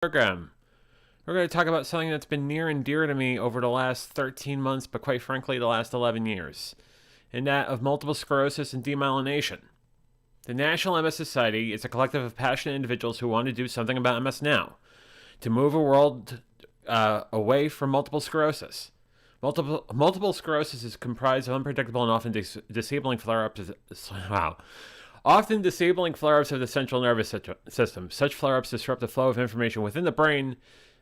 Program. We're going to talk about something that's been near and dear to me over the last 13 months, but quite frankly, the last 11 years, and that of multiple sclerosis and demyelination. The National MS Society is a collective of passionate individuals who want to do something about MS now, to move a world away from multiple sclerosis. Multiple sclerosis is comprised of unpredictable and often disabling flare-ups. Often disabling flare-ups of the central nervous system. Such flare-ups disrupt the flow of information within the brain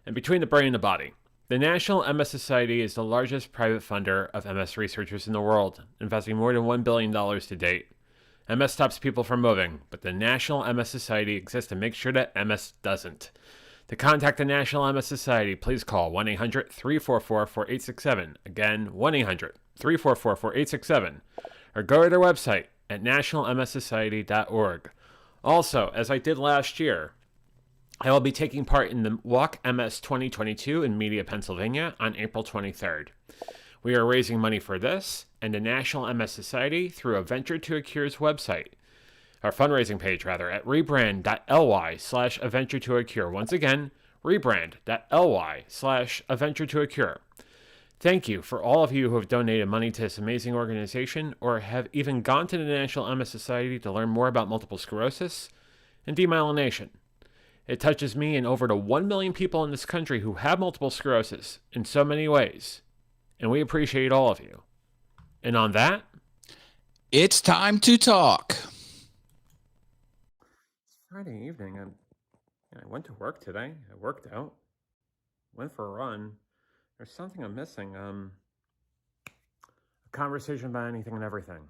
and between the brain and the body. The National MS Society is the largest private funder of MS researchers in the world, investing more than $1 billion to date. MS stops people from moving, but the National MS Society exists to make sure that MS doesn't. To contact the National MS Society, please call 1-800-344-4867. Again, 1-800-344-4867. Or go to their website at nationalmssociety.org. Also, as I did last year, I will be taking part in the Walk MS 2022 in Media, Pennsylvania on April 23rd. We are raising money for this and the National MS Society through a Venture to a Cure's website, our fundraising page rather, at rebrand.ly/a venture to a cure. Once again, rebrand.ly/a venture to a cure. Thank you for all of you who have donated money to this amazing organization or have even gone to the National MS Society to learn more about multiple sclerosis and demyelination. It touches me and over the 1 million people in this country who have multiple sclerosis in so many ways, and we appreciate all of you. And on that, it's time to talk. It's Friday evening. I went to work today. I worked out, went for a run. There's something I'm missing. A conversation about anything and everything.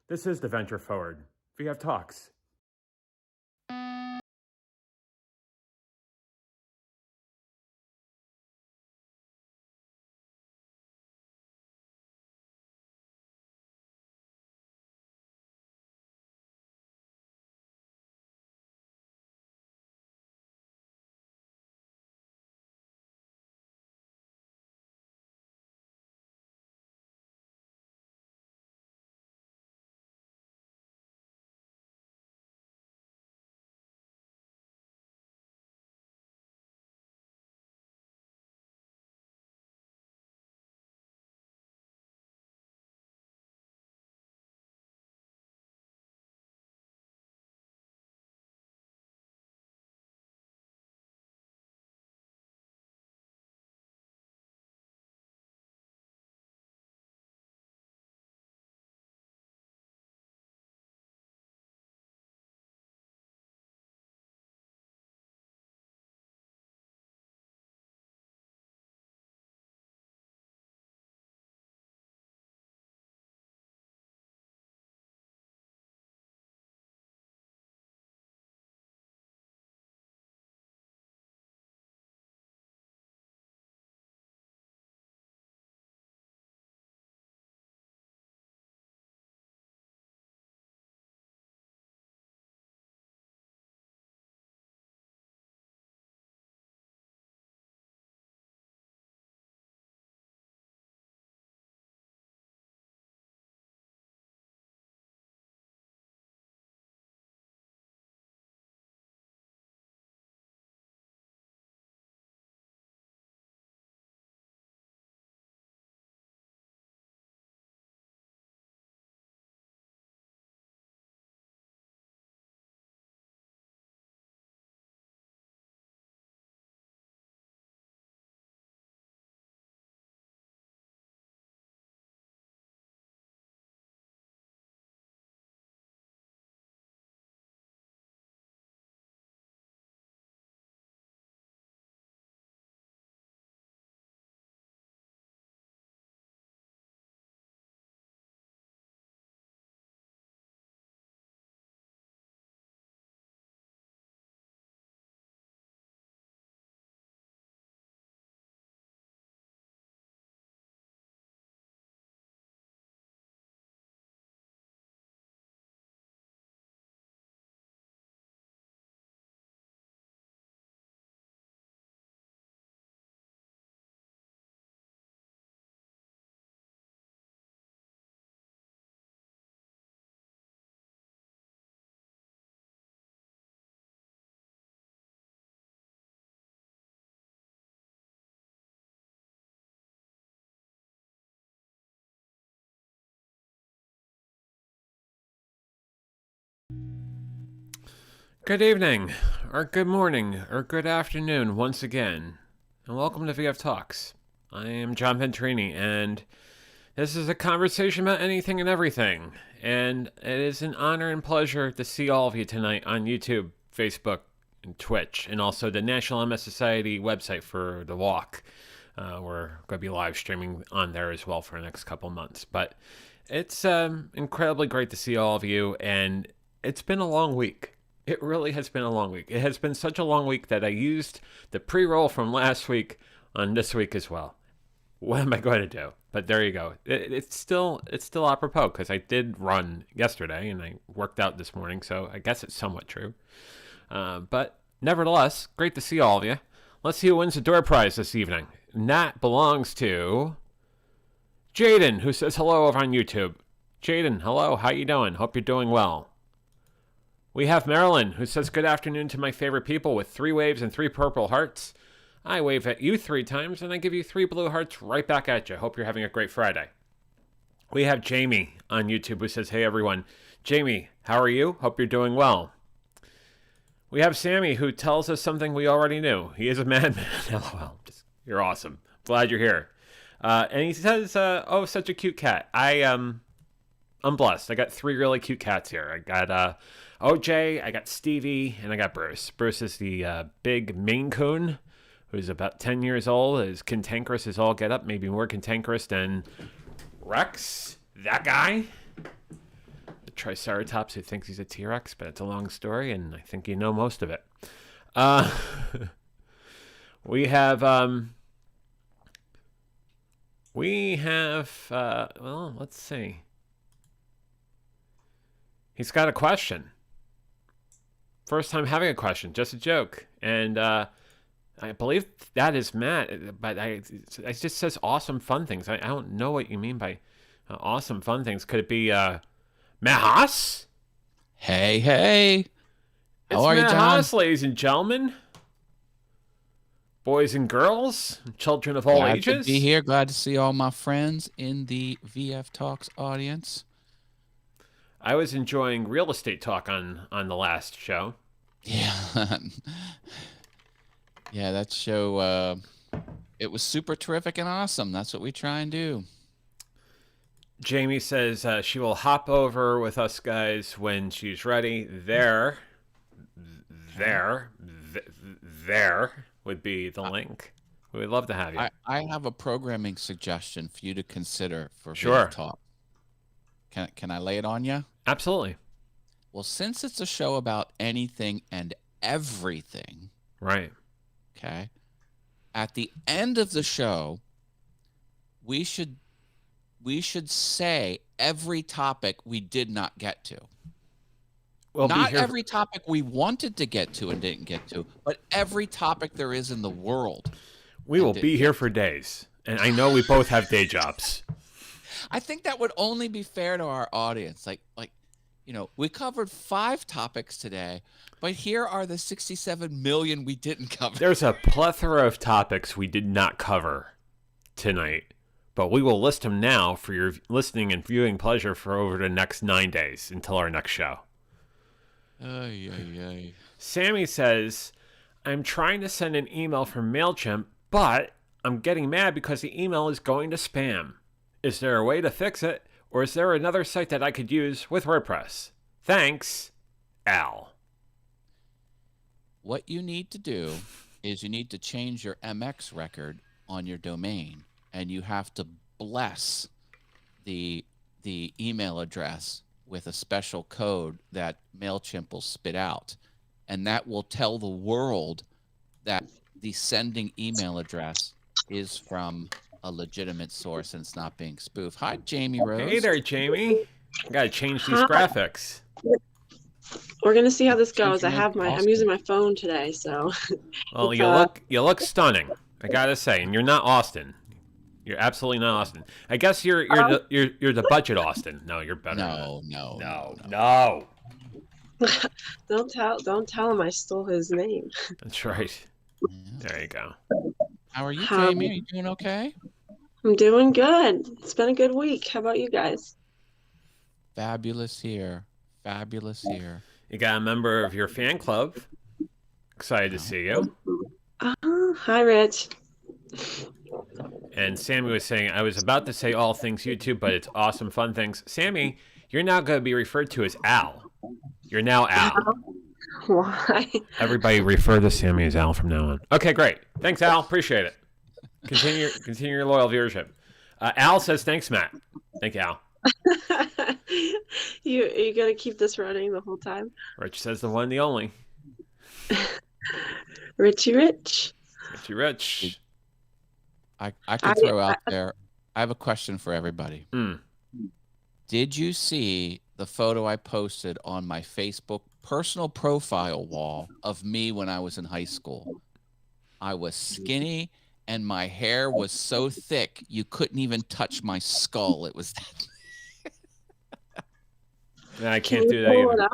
This is the Venture Forward. We have talks. Good evening, or good morning, or good afternoon once again, and welcome to VF Talks. I am John Ventrini, and this is a conversation about anything and everything. And it is an honor and pleasure to see all of you tonight on YouTube, Facebook, and Twitch, and also the National MS Society website for the walk. We're going to be live streaming on there as well for the next couple months. But it's incredibly great to see all of you, and it's been a long week. It really has been a long week. It has been such a long week that I used the pre-roll from last week on this week as well. What am I going to do? But there you go. It's still apropos because I did run yesterday and I worked out this morning, so I guess it's somewhat true. But nevertheless, great to see all of you. Let's see who wins the door prize this evening. And that belongs to Jaden, who says hello over on YouTube. Jaden, hello. How you doing? Hope you're doing well. We have Marilyn, who says good afternoon to my favorite people with 3 waves and 3 purple hearts. I wave at you 3 times, and I give you 3 blue hearts right back at you. Hope you're having a great Friday. We have Jamie on YouTube, who says, hey, everyone. Jamie, how are you? Hope you're doing well. We have Sammy, who tells us something we already knew. He is a madman. LOL. You're awesome. Glad you're here. And he says, oh, such a cute cat. I'm blessed. I got 3 really cute cats here. I got OJ, I got Stevie, and I got Bruce. Bruce is the big Maine Coon, who's about 10 years old, is cantankerous as all get up, maybe more cantankerous than Rex, that guy. The Triceratops who thinks he's a T-Rex, but it's a long story, and I think you know most of it. We have, well, let's see. He's got a question. First time having a question, just a joke. And I believe that is Matt, but it just says awesome fun things. I don't know what you mean by awesome fun things. Could it be Matt Haas? Hey. How are you, Matt John? Haas, ladies and gentlemen. Boys and girls, children of all Glad ages. to be here. Glad to see all my friends in the VF Talks audience. I was enjoying real estate talk on the last show. Yeah. Yeah, that show, it was super terrific and awesome. That's what we try and do. Jamie says she will hop over with us guys when she's ready. There would be the link. We would love to have you. I have a programming suggestion for you to consider for Sure. VF Talk. Can I lay it on you? Absolutely. Well, since it's a show about anything and everything, Right. okay, at the end of the show, we should say every topic we did not get to. We'll Not every topic we wanted to get to and didn't get to, but every topic there is in the world. We will be here for days. And I know we both have day jobs. I think that would only be fair to our audience. Like, we covered 5 topics today, but here are the 67 million we didn't cover. There's a plethora of topics we did not cover tonight, but we will list them now for your listening and viewing pleasure for over the next 9 days until our next show. Sammy says, I'm trying to send an email from MailChimp, but I'm getting mad because the email is going to spam. Is there a way to fix it, or is there another site that I could use with WordPress? Thanks, Al. What you need to do is you need to change your MX record on your domain, and you have to bless the email address with a special code that MailChimp will spit out. And that will tell the world that the sending email address is from a legitimate source and it's not being spoofed. Hi, Jamie Rose. Hey there, Jamie. I gotta change these graphics. We're gonna see how this goes. I'm using my phone today, so. Well, you look stunning. I gotta say, and you're not Austin. You're absolutely not Austin. I guess you're the budget Austin. No, you're better. No. Don't tell him I stole his name. That's right. There you go. How are you, Jamie? Are you doing okay? I'm doing good. It's been a good week. How about you guys? Fabulous here. You got a member of your fan club. Excited to see you. Hi, Rich. And Sammy was saying, I was about to say all things YouTube, but it's awesome fun things. Sammy, you're now going to be referred to as Al. You're now Al. Why? Everybody refer to Sammy as Al from now on. Okay, great. Thanks, Al. Appreciate it. Continue your loyal viewership. Al says, thanks, Matt. Thank you, Al. You gonna keep this running the whole time? Rich says the one and the only. Richie Rich. Richie Rich. I could throw out there. I have a question for everybody. Did you see the photo I posted on my Facebook personal profile wall of me when I was in high school? I was skinny and my hair was so thick you couldn't even touch my skull. It was that. I can't do that either.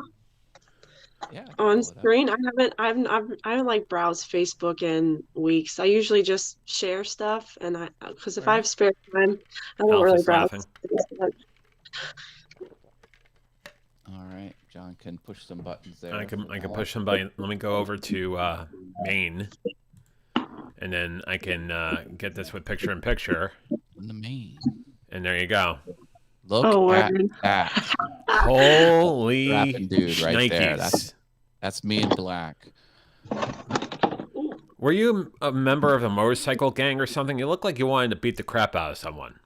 Yeah, on screen. I haven't like browsed Facebook in weeks. I usually just share stuff, and because if I have spare time, I don't really browse. All right, John can push some buttons there. I can push some buttons. Let me go over to main, and then I can get this with picture in picture. In the main. And there you go. Look at that. Holy dude right there. Nikes. That's me in black. Were you a member of a motorcycle gang or something? You look like you wanted to beat the crap out of someone.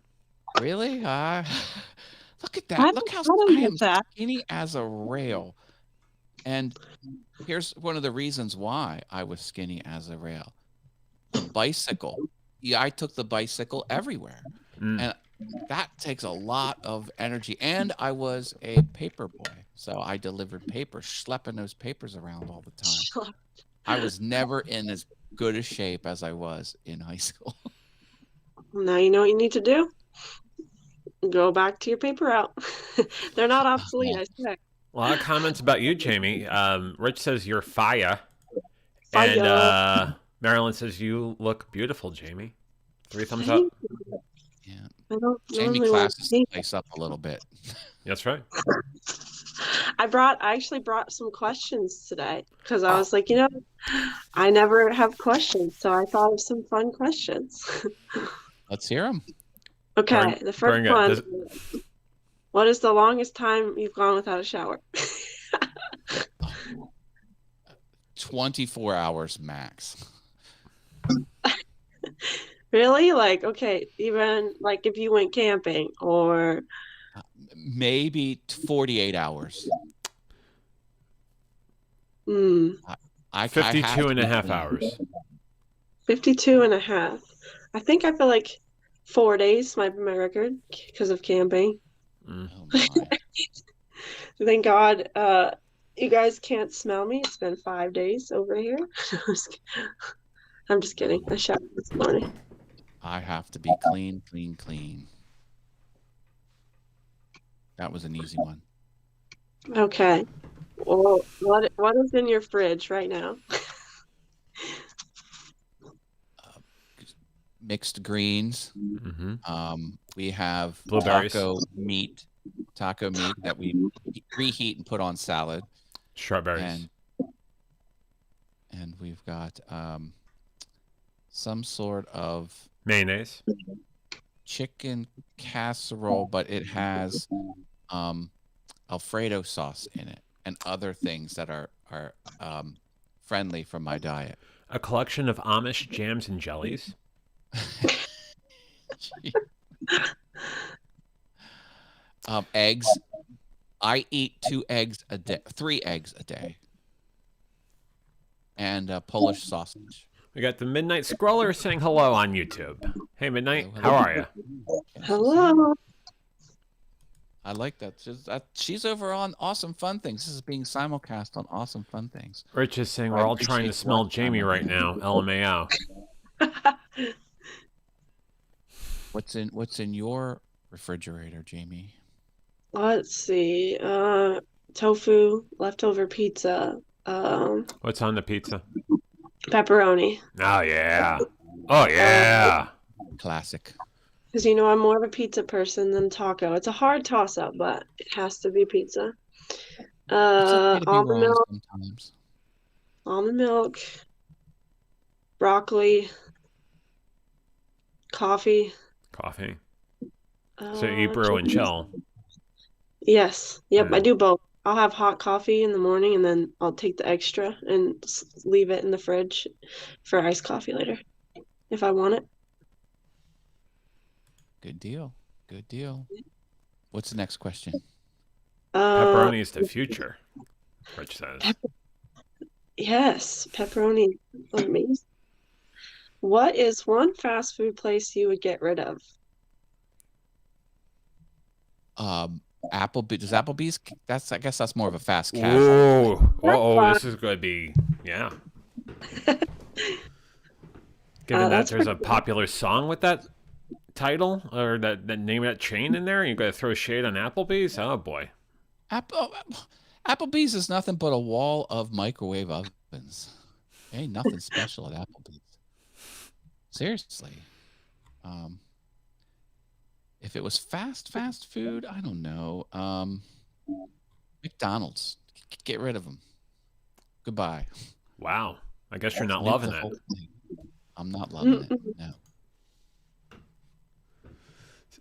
Really? Look at that. Look how I am skinny as a rail. And here's one of the reasons why I was skinny as a rail. The bicycle. Yeah, I took the bicycle everywhere. And that takes a lot of energy. And I was a paper boy. So I delivered papers, schlepping those papers around all the time. I was never in as good a shape as I was in high school. Now you know what you need to do. Go back to your paper route. They're not obsolete, I swear. A lot of comments about you, Jamie. Rich says you're fire. And Marilyn says you look beautiful, Jamie. 3 thumbs up. Yeah. Jamie classes the place up a little bit. That's right. I actually brought some questions today because I was like, I never have questions, so I thought of some fun questions. Let's hear them. Okay, the first one. What is the longest time you've gone without a shower? 24 hours max. Really? Like, okay, even like if you went camping or maybe 48 hours. I 52 and a half hours. 52 and a half. I think I feel like 4 days might be my record because of camping. Oh my. Thank God you guys can't smell me. It's been 5 days over here. I'm just kidding. I showered this morning. I have to be clean, clean, clean. That was an easy one. Okay. Well, what is in your fridge right now? Mixed greens. We have blueberries. taco meat that we reheat and put on salad. Strawberries. And we've got some sort of mayonnaise. Chicken casserole, but it has Alfredo sauce in it and other things that are friendly for my diet. A collection of Amish jams and jellies. Eggs. I eat 2 eggs a day, 3 eggs a day, and Polish sausage. We got the Midnight Scroller saying hello on YouTube. Hey, Midnight, how are you? Hello. I like that. She's over on Awesome Fun Things. This is being simulcast on Awesome Fun Things. Rich is saying we're all trying to smell Jamie right now. LMAO. What's in your refrigerator, Jamie? Let's see. Tofu, leftover pizza. What's on the pizza? Pepperoni. Oh yeah. Oh yeah. Classic. Because I'm more of a pizza person than taco. It's a hard toss-up, but it has to be pizza. It's okay to be Almond wrong milk, sometimes. almond milk, broccoli, coffee. Coffee. So you brew and Chicken. chill. Yes. Yep, I Yeah. do both. I'll have hot coffee in the morning and then I'll take the extra and leave it in the fridge for iced coffee later if I want it. Good deal. Good deal. What's the next question? Uh, Pepperoni is the future, Rich says. yes, pepperoni. Amazing. What is one fast food place you would get rid of? Applebee's. Does Applebee's? I guess that's more of a fast casual. Whoa. That's Oh, fine. this is going to be, yeah. Given that That's there's pretty a good. popular song with that title or that name of that chain in there, you got to throw shade on Applebee's? Oh, boy. Applebee's is nothing but a wall of microwave ovens. Ain't nothing special at Applebee's. Seriously. If it was fast food, I don't know. McDonald's. Get rid of them. Goodbye. Wow. I guess you're not Nuke loving the it. whole thing. I'm not loving it. No.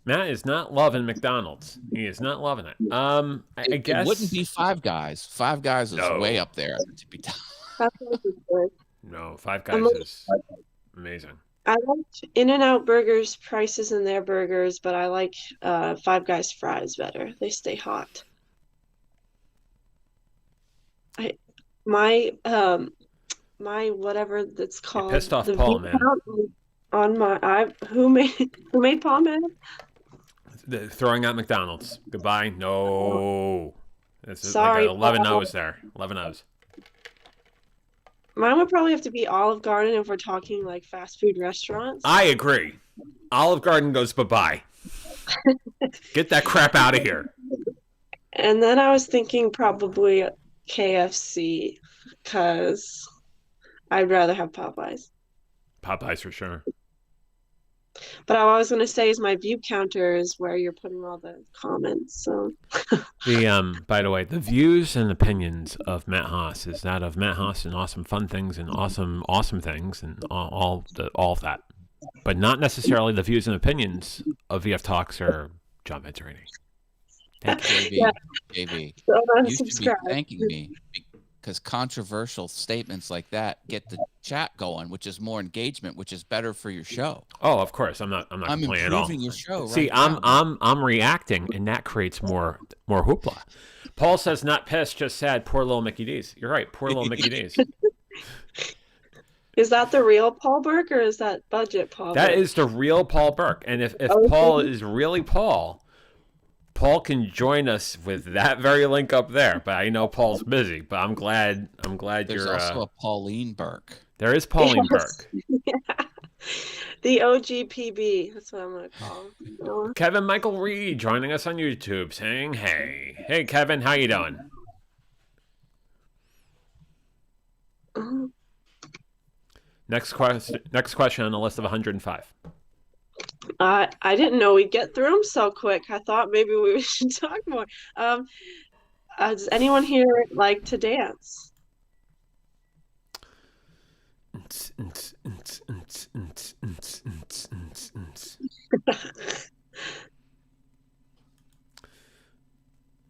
Matt is not loving McDonald's. He is not loving it. I It wouldn't guess. be Five Guys. Five Guys is way No. up there at the tippy top. That sounds good. No, Five I'm Guys is amazing. I like In-N-Out Burgers prices in their burgers, but I like Five Guys fries better. They stay hot. I my my whatever that's You called pissed off the Paul, view man. count on my I who made Paul mad? Throwing out McDonald's. Goodbye. No. This is like Sorry, 11 Paul. O's there. 11 O's. Mine would probably have to be Olive Garden if we're talking like fast food restaurants. I agree. Olive Garden goes bye-bye. Get that crap out of here. And then I was thinking probably KFC because I'd rather have Popeyes. Popeyes for sure. But I was going to say is my view counter is where you're putting all the comments. So By the way, the views and opinions of Matt Haas is that of Matt Haas and awesome fun things and awesome things and all of that. But not necessarily the views and opinions of VF Talks or John Venturini. JV, Yeah. JV, so you should be unsubscribe. thanking me because controversial statements like that get the chat going, which is more engagement, which is better for your show. Oh, of course. I'm not I'm complaining at all. improving your show. See, right now. I'm reacting, and that creates more hoopla. Paul says, "Not pissed, just sad." Poor little Mickey D's. You're right. Poor little Mickey D's. Is that the real Paul Burke or is that budget Paul That Burke? is the real Paul Burke. And if Oh, Paul really? is really Paul can join us with that very link up there. But I know Paul's busy. But I'm glad There's you're. also a Pauline Burke. There is Pauline Yes. Burke. The OGPB. That's what I'm going to call him. Kevin Michael Reed joining us on YouTube, saying, "Hey, hey, Kevin, how you doing?" Oh. Next question on the list of 105. I didn't know we'd get through them so quick. I thought maybe we should talk more. Does anyone here like to dance?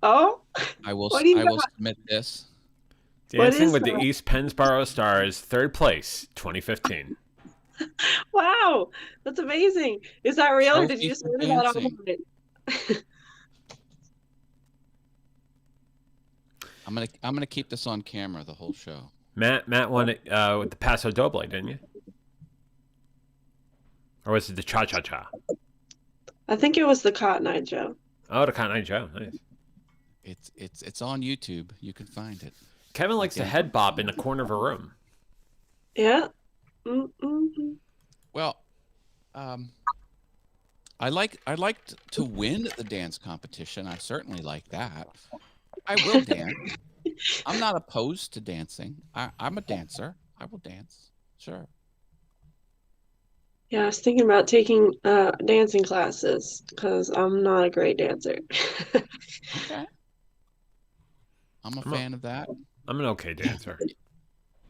Oh, I will what do you got? submit this. Dancing is with the that? East Pennsboro Stars, third place, 2015. Wow, that's amazing. Is that real or did Trophy you just for read that dancing. online? I'm gonna keep this on camera the whole show. Matt won it with the Paso Doble, didn't you? Or was it the Cha Cha Cha? I think it was the Cotton Eye Joe. Oh, the Cotton Eye Joe. Nice. It's on YouTube. You can find it. Kevin likes to head bop in the corner of a room. Yeah. Mm-hmm. Well, I like to win the dance competition. I certainly like that. I will dance. I'm not opposed to dancing. I'm a dancer. I will dance. Sure. Yeah, I was thinking about taking dancing classes because I'm not a great dancer. Okay. I'm a I'm a- fan of that. I'm an okay dancer.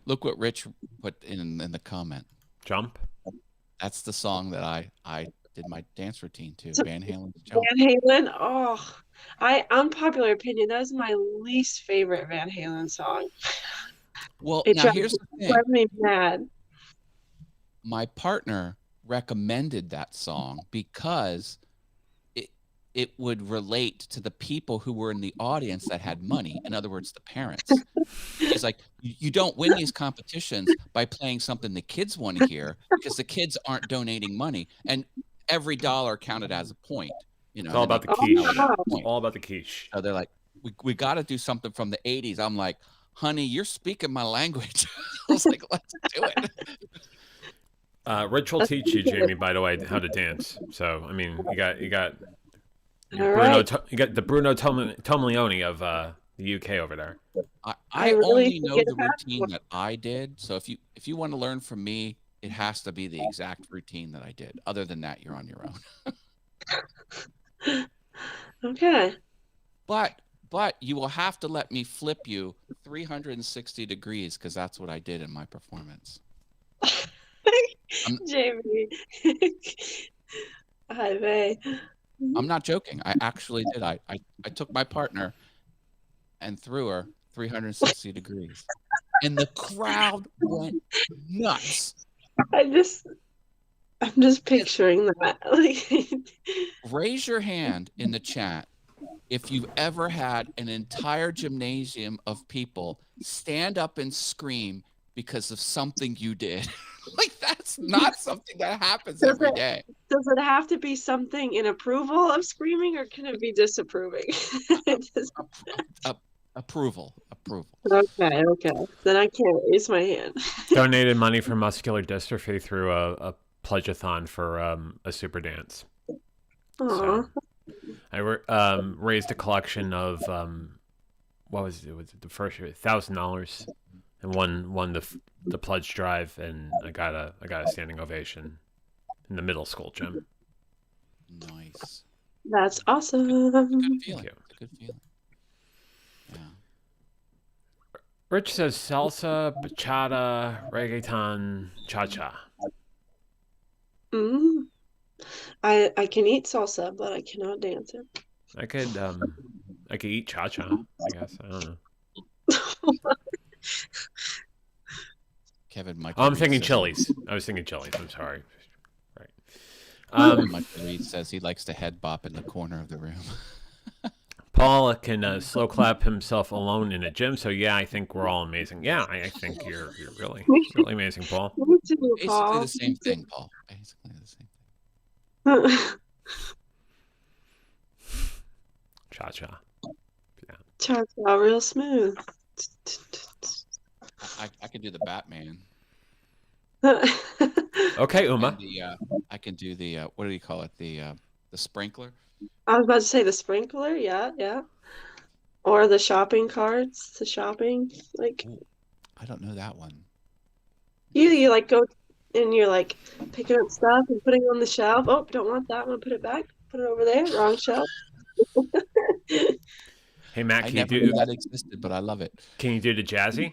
Look what Rich put in the comment. Jump. That's the song that I did my dance routine to. So- Van Halen's Jump. Van Halen. Oh, unpopular opinion. That is my least favorite Van Halen song. Well, It now here's the thing. drives me mad. My partner recommended that song because it would relate to the people who were in the audience that had money. In other words, the parents. He's like, you don't win these competitions by playing something the kids want to hear because the kids aren't donating money, and every dollar counted as a point. You know, It's all and then about the Oh, quiche. wow. It's all about the quiche. so they're like, we got to do something from the 80s. I'm like, honey, you're speaking my language. I was like, let's do it. Rich will teach you, Jamie, by the way, how to dance. So I mean, you got All right. You got the Bruno Toglioni of the UK over there. I really only should know get the a passport. routine that I did. So if you want to learn from me, it has to be the exact routine that I did. Other than that, you're on your own. Okay. But you will have to let me flip you 360 degrees because that's what I did in my performance. Jamie. Hi, Vay. I'm not joking. I actually did. I took my partner and threw her 360 degrees. And the crowd went nuts. I'm just picturing that. Like, Raise your hand in the chat if you've ever had an entire gymnasium of people stand up and scream because of something you did. Like, that's not something that happens every day. does it have to be something in approval of screaming, or can it be disapproving? Approval. Okay. Then I can't raise my hand. Donated money for muscular dystrophy through a pledge-a-thon for a super dance. Aw. So I raised a collection of what was it? Was it the first year $1,000 and won the pledge drive, and I got a standing ovation in the middle school gym. Nice. That's awesome. Good feeling. you. It's a good feeling. Yeah. Rich says salsa, bachata, reggaeton, cha-cha. Mm. I can eat salsa, but I cannot dance it. I could eat cha-cha, I guess. I don't know. Kevin Michael. Oh, I'm Reed thinking says- Chili's. I was thinking Chili's. I'm sorry. Right. Kevin Michael Reed says he likes to head bop in the corner of the room. Paul can slow clap himself alone in a gym. So yeah, I think we're all amazing. Yeah, I think you're really amazing, Paul. Me too, Basically Paul. the same thing, Paul. Basically the same thing. Cha-cha. Charts out real smooth. I could do the Batman. Okay, And Uma. I can do the what do you call it? The sprinkler. I was about to say the sprinkler, yeah. Or the shopping carts, the shopping. Like Ooh, I don't know that one. you like go and you're like picking up stuff and putting it on the shelf. Oh, don't want that one, put it back, put it over there, wrong shelf. Hey Matt, I can you never knew do that existed, but I love it. the jazzy?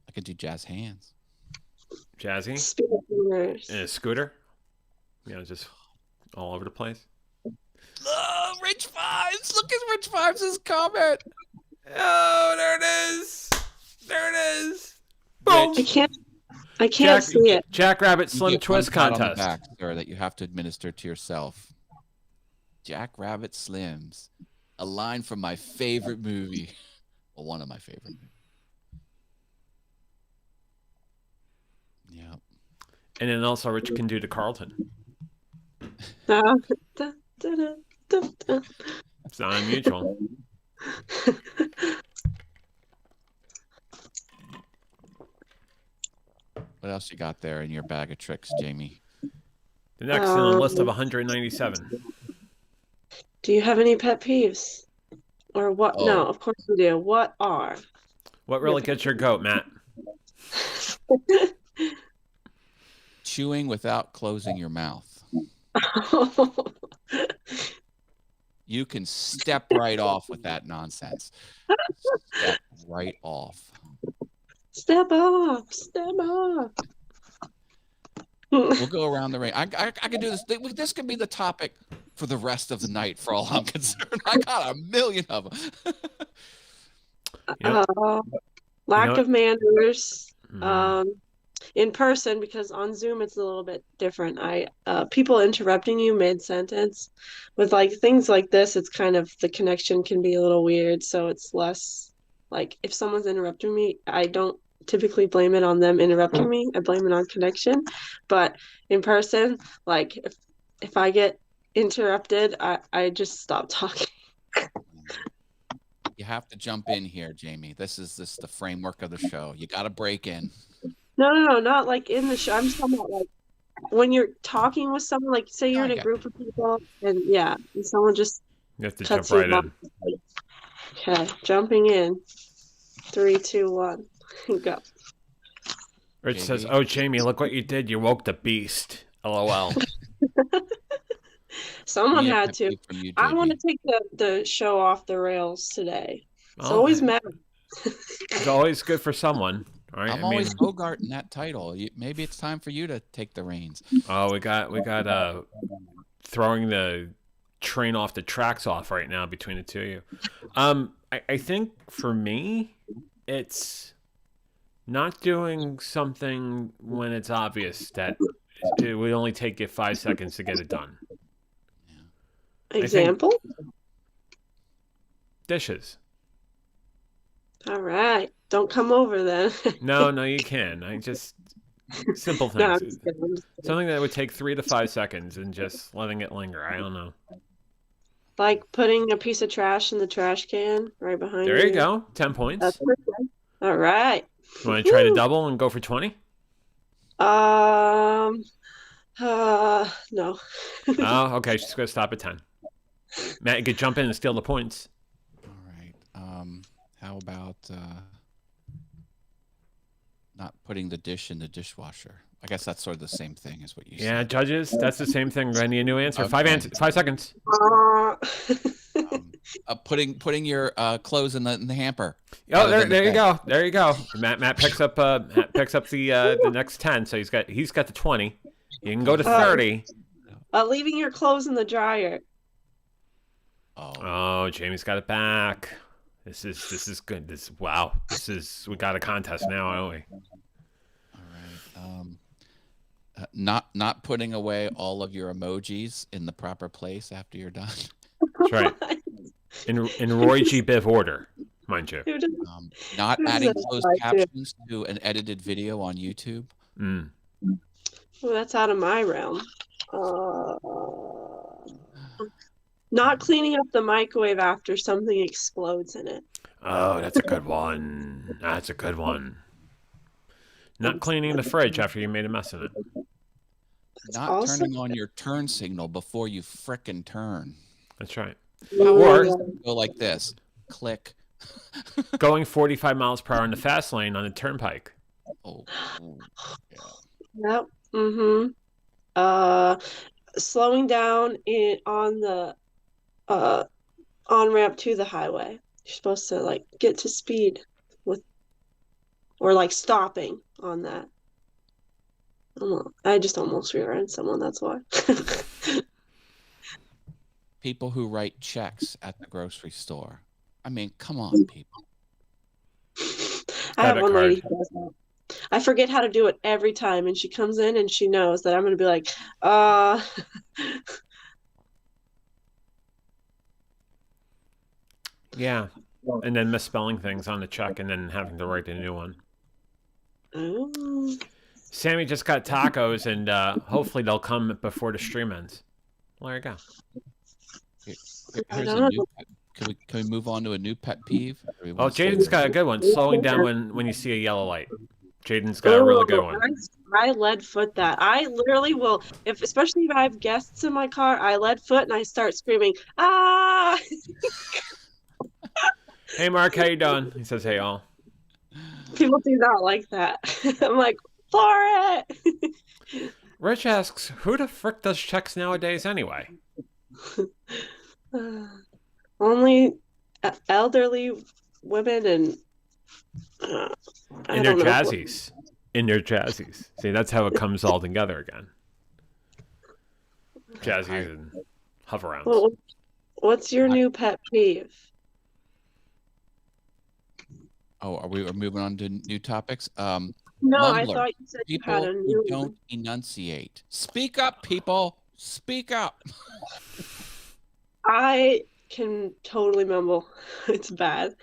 I could do jazz hands. Jazzy? Spinners. In a scooter? You know, just all over the place. Oh, Rich Vibes! Look at Rich Vibes' comment. Oh, there it is. There it is. Boom. I can't see it. Jackrabbit You Slim get Twist one pat on the contest. back, sir, that you have to administer to yourself. Jackrabbit Slims, a line from my favorite movie. Well, one of my favorite movies. Yeah. And then also Rich can do the Carlton. Da, da, da, da, da. It's not unusual. What else you got there in your bag of tricks, Jamie? The next in the list of 197. Do you have any pet peeves? Or what? Oh. No, of course we do. What are? What really gets your goat, Matt? Chewing without closing your mouth. You can step right off with that nonsense. Step right off. Step off. Step off. We'll go around the ring. I could do this. This could be the topic for the rest of the night, for all I'm concerned. I got a million of them. Lack what? of manners. In person, because on Zoom it's a little bit different. People interrupting you mid-sentence with like things like this, it's kind of the connection can be a little weird, so it's less like if someone's interrupting me, I don't typically blame it on them interrupting me. I blame it on connection. But in person, like if I get interrupted, I just stop talking. You have to jump in here, Jamie. This is the framework of the show. You got to break in. No, not like in the show. I'm just talking about like when you're talking with someone, like say you're in a group of people, and and someone just You have to cuts jump you right off. in. Okay, jumping in. 3, 2, 1, go. Rich JB? says, "Oh, Jamie, look what you did. You woke the beast." LOL. Someone Me a had pet to. peeve from you, I want JB. to take the show off the rails today. It's Oh, always mad. It's always good for someone, right? I'm always Bogarting that title. Maybe it's time for you to take the reins. Oh, we got throwing the train off the tracks off right now between the two of you. I think for me, it's not doing something when it's obvious that it would only take you 5 seconds to get it done. Example? Dishes. All right. Don't come over then. No, you can. Simple No, I'm things. just kidding. Something that would take 3 to 5 seconds and just letting it linger. I don't know. Like putting a piece of trash in the trash can right behind you. There you go. 10 points. That's perfect. All right. You want to try to double and go for 20? No. Oh, okay. She's going to stop at 10. Matt, you could jump in and steal the points. All right. How about not putting the dish in the dishwasher? I guess that's sort of the same thing as what you said. Yeah, judges, that's the same thing. I need a new answer. Okay. 5 seconds. Putting your clothes in the hamper. Oh, there you go. There you go. Matt picks up the next 10, so he's got the 20. You can go to 30. Leaving your clothes in the dryer. Oh, Jamie's got it back. This is good. We got a contest now, don't we? All right. Not putting away all of your emojis in the proper place after you're done. That's right. In Roy G. Biv order, mind you. Not adding closed captions to an edited video on YouTube. Well, that's out of my realm. Not cleaning up the microwave after something explodes in it. Oh, that's a good one. Not cleaning the fridge after you made a mess in it. Not turning on your turn signal before you frickin' turn. That's right. Or go like this. Click. Going 45 miles per hour in the fast lane on the turnpike. Oh, yeah. Yep. Slowing down on the on-ramp to the highway. You're supposed to like get to speed or like stopping on that. I just almost rear-ended someone, that's why. People who write checks at the grocery store. I mean, come on, people. I have one lady who does that. I forget how to do it every time, and she comes in and she knows that I'm going to be like, Yeah, and then misspelling things on the check and then having to write a new one. Oh. Sammy just got tacos, and hopefully they'll come before the stream ends. Well, there you go. Here's a new can we move on to a new pet peeve? Oh, Jaden's got a good one. Slowing down when you see a yellow light. Jaden's got a really good one. I lead foot that. I literally will, especially if I have guests in my car, I lead foot and I start screaming, ah! Hey, Mark, how you doing? He says, hey, all. People do not like that. I'm like, for it! Rich asks, who the frick does checks nowadays anyway? Only elderly women and I In their don't know. jazzies. In their jazzies. See, that's how it comes all together again. Jazzies and hover-rounds. Well, what's your new pet peeve? Oh, are we moving on to new topics? No, I Mumbler. thought you said you had People a who new one. don't enunciate. Speak up, people. Speak up. I can totally mumble. It's bad.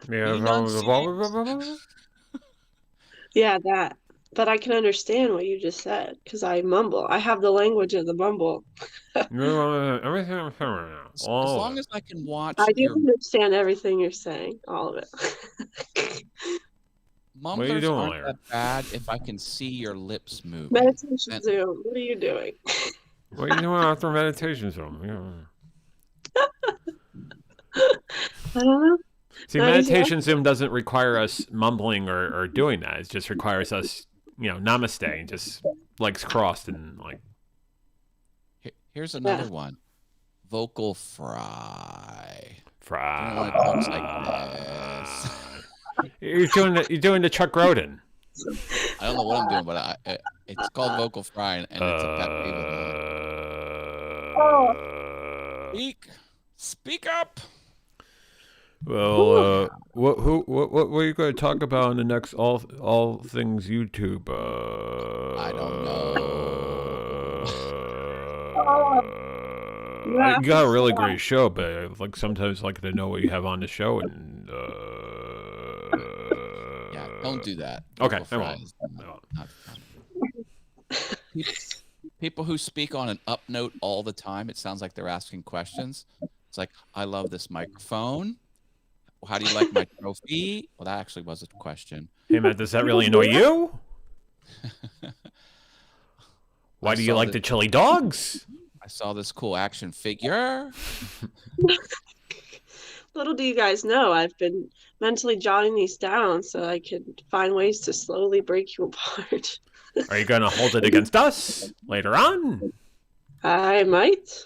Enunciate. Yeah, that. But I can understand what you just said because I mumble. I have the language of the mumble. Everything I'm saying right now. As All of long it. as I can watch I do your understand everything you're saying, all of it. What are you mumblers doing, aren't Larry? that bad if I can see your lips moving. Meditation And Zoom, what are you doing? What are you doing after meditation Zoom? I don't know. See, Not easy. meditation Zoom doesn't require us mumbling or doing that. It just requires us, namaste and just legs crossed and like. here's another one. Vocal fry. Fry. It talks like this. You're doing the Chuck Roden. I don't know what I'm doing, but it's called vocal fry, and it's a pet peeve of mine. Speak up. Well, what are you going to talk about in the next all things YouTube? I don't know. You got a really great show, but I like sometimes like to know what you have on the show and. Yeah, don't do that. Okay, Vocal I fry won't. is not fun. People who speak on an up note all the time, it sounds like they're asking questions. It's like, I love this microphone. How do you like my trophy? Well, that actually was a question. Hey, Matt, does that really annoy you? Why do you like the chili dogs? I saw this cool action figure. Little do you guys know, I've been mentally jotting these down so I could find ways to slowly break you apart. Are you going to hold it against us later on? I might.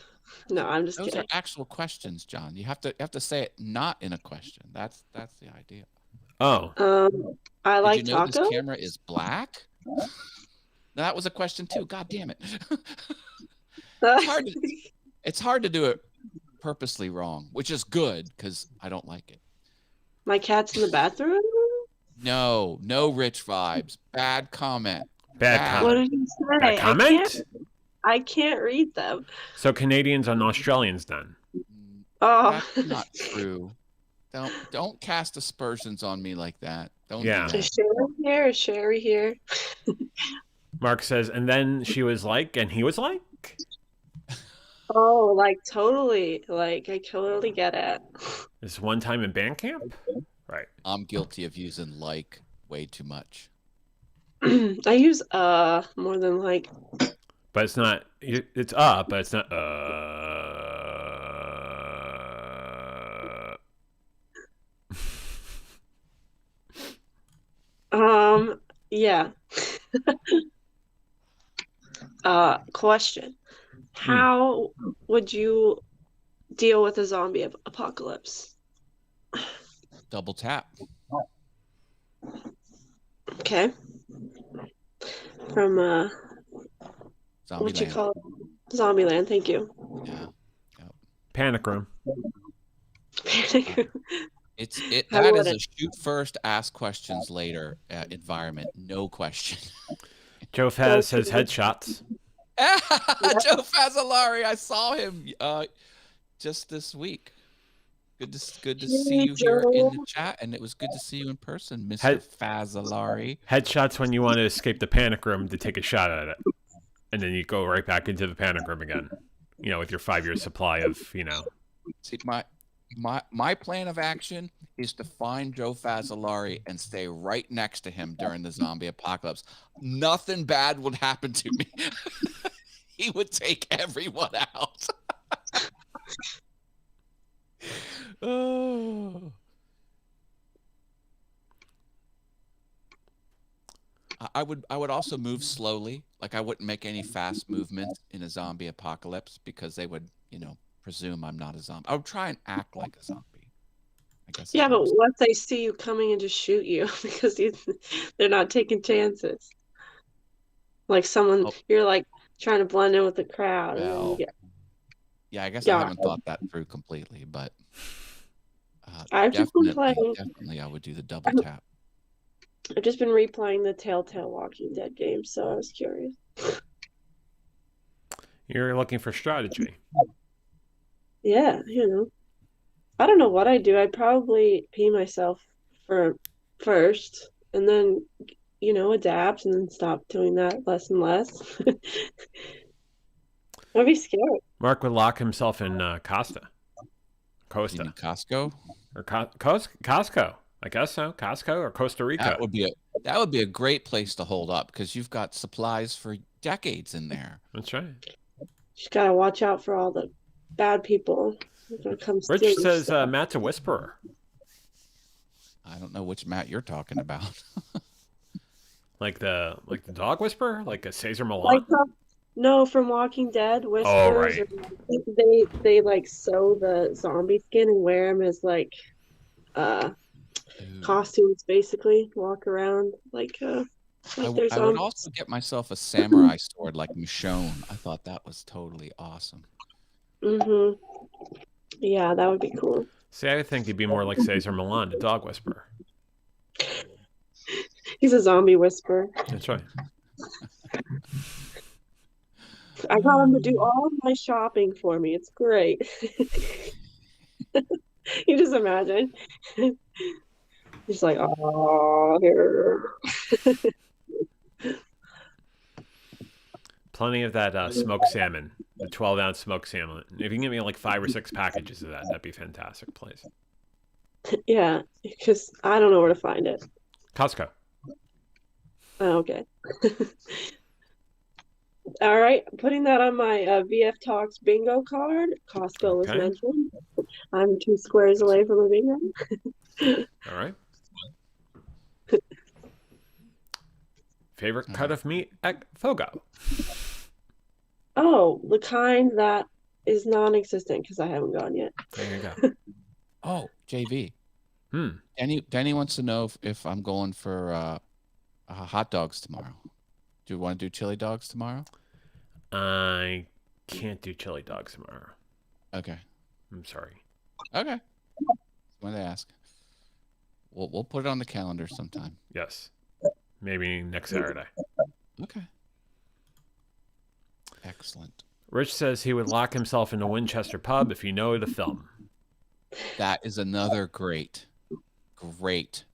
No, I'm just Those kidding. are actual questions, John. You have to say it not in a question. That's the idea. Oh. I Did like you know tacos. this camera is black? That was a question too. God damn it. It's hard to do it purposely wrong, which is good because I don't like it. My cat's in the bathroom? No rich vibes. Bad comment. Bad What comment. did you say? Bad comment? I can't read them. So Canadians and Australians then? Oh. That's not true. Don't cast aspersions on me like that. Don't do that. Is Sherry here? Is Sherry here? Mark says, and then she was like, and he was like? Oh, like totally. Like I totally get it. This one time in band camp? Right. I'm guilty of using like way too much. I use more than like. But it's not, it's but it's not Yeah. Question. How would you deal with a zombie apocalypse? Double tap. Okay. From what you Zombieland. call it? Zombieland, thank you. Yeah. Panic room. Panic room. That is a shoot first, ask questions later environment. No question. Joe Faz says headshots. Joe Fazzolari, I saw him just this week. Good to see you here in the chat, and it was good to see you in person, Mr. Fazzolari. Headshots when you want to escape the panic room to take a shot at it, and then you go right back into the panic room again. With your 5-year supply of See, my plan of action is to find Joe Fazzolari and stay right next to him during the zombie apocalypse. Nothing bad would happen to me. He would take everyone out. Oh. I would also move slowly. Like I wouldn't make any fast movements in a zombie apocalypse because they would, presume I'm not a zombie. I would try and act like a zombie, I guess. Yeah, but what if they see you coming and just shoot you because they're not taking chances? Like someone, Oh, you're like trying to blend in with the crowd, and then you well, get yeah, I guess I yeah. haven't thought that through completely, but I've just been definitely I would do the double tap. I've just been replaying the Telltale Walking Dead game, so I was curious. You're looking for strategy. Yeah, I don't know what I'd do. I'd probably pee myself for first, and then adapt, and then stop doing that less and less. I'd be scared. Mark would lock himself in Costa. You mean Costco? Or Costco. I guess so. Costco or Costa Rica. That would be a great place to hold up because you've got supplies for decades in there. That's right. Just gotta watch out for all the bad people. Rich says Matt's a whisperer. I don't know which Matt you're talking about. like the dog whisperer, like a Cesar Millan. No, from Walking Dead, whispers. Oh, right. They like sew the zombie skin and wear them as like costumes, basically. Walk around like I would also get myself a samurai sword like Michonne. I thought that was totally awesome. Mm-hmm. Yeah, that would be cool. See, I would think he'd be more like Cesar Millan, the dog whisperer. He's a zombie whisperer. That's right. I got him to do all of my shopping for me. It's great. You just imagine. He's like, oh, here. Plenty of that smoked salmon, the 12-ounce smoked salmon. If you can give me like 5 or 6 packages of that, that'd be fantastic, please. Yeah, because I don't know where to find it. Costco. Oh, okay. All right, putting that on my VF Talks bingo card. Costco was mentioned. I'm 2 squares away from a bingo. All right. Favorite cut of meat at Fogo? Oh, the kind that is non-existent because I haven't gone yet. There you go. Oh, JV. Danny wants to know if I'm going for hot dogs tomorrow. Do you want to do chili dogs tomorrow? I can't do chili dogs tomorrow. Okay. I'm sorry. Okay. When they ask, we'll put it on the calendar sometime. Yes. Maybe next Saturday. Okay. Excellent. Rich says he would lock himself in the Winchester pub if you know the film. That is another great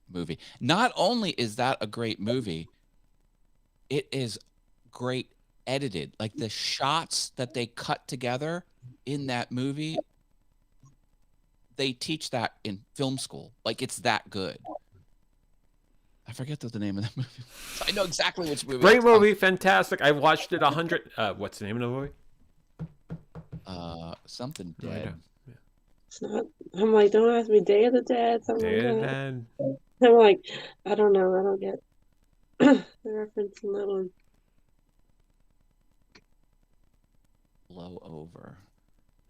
movie. Not only is that a great movie, it is great edited. Like the shots that they cut together in that movie, they teach that in film school. Like it's that good. I forget the name of that movie. I know exactly which movie. Great movie, fantastic. I've watched it 100. What's the name of the movie? Something Dead. Yeah. It's not. I'm like, don't ask me Day of the Dead. Day of the Dead. I'm like, I don't know. I don't get the reference in that one. Blow Over.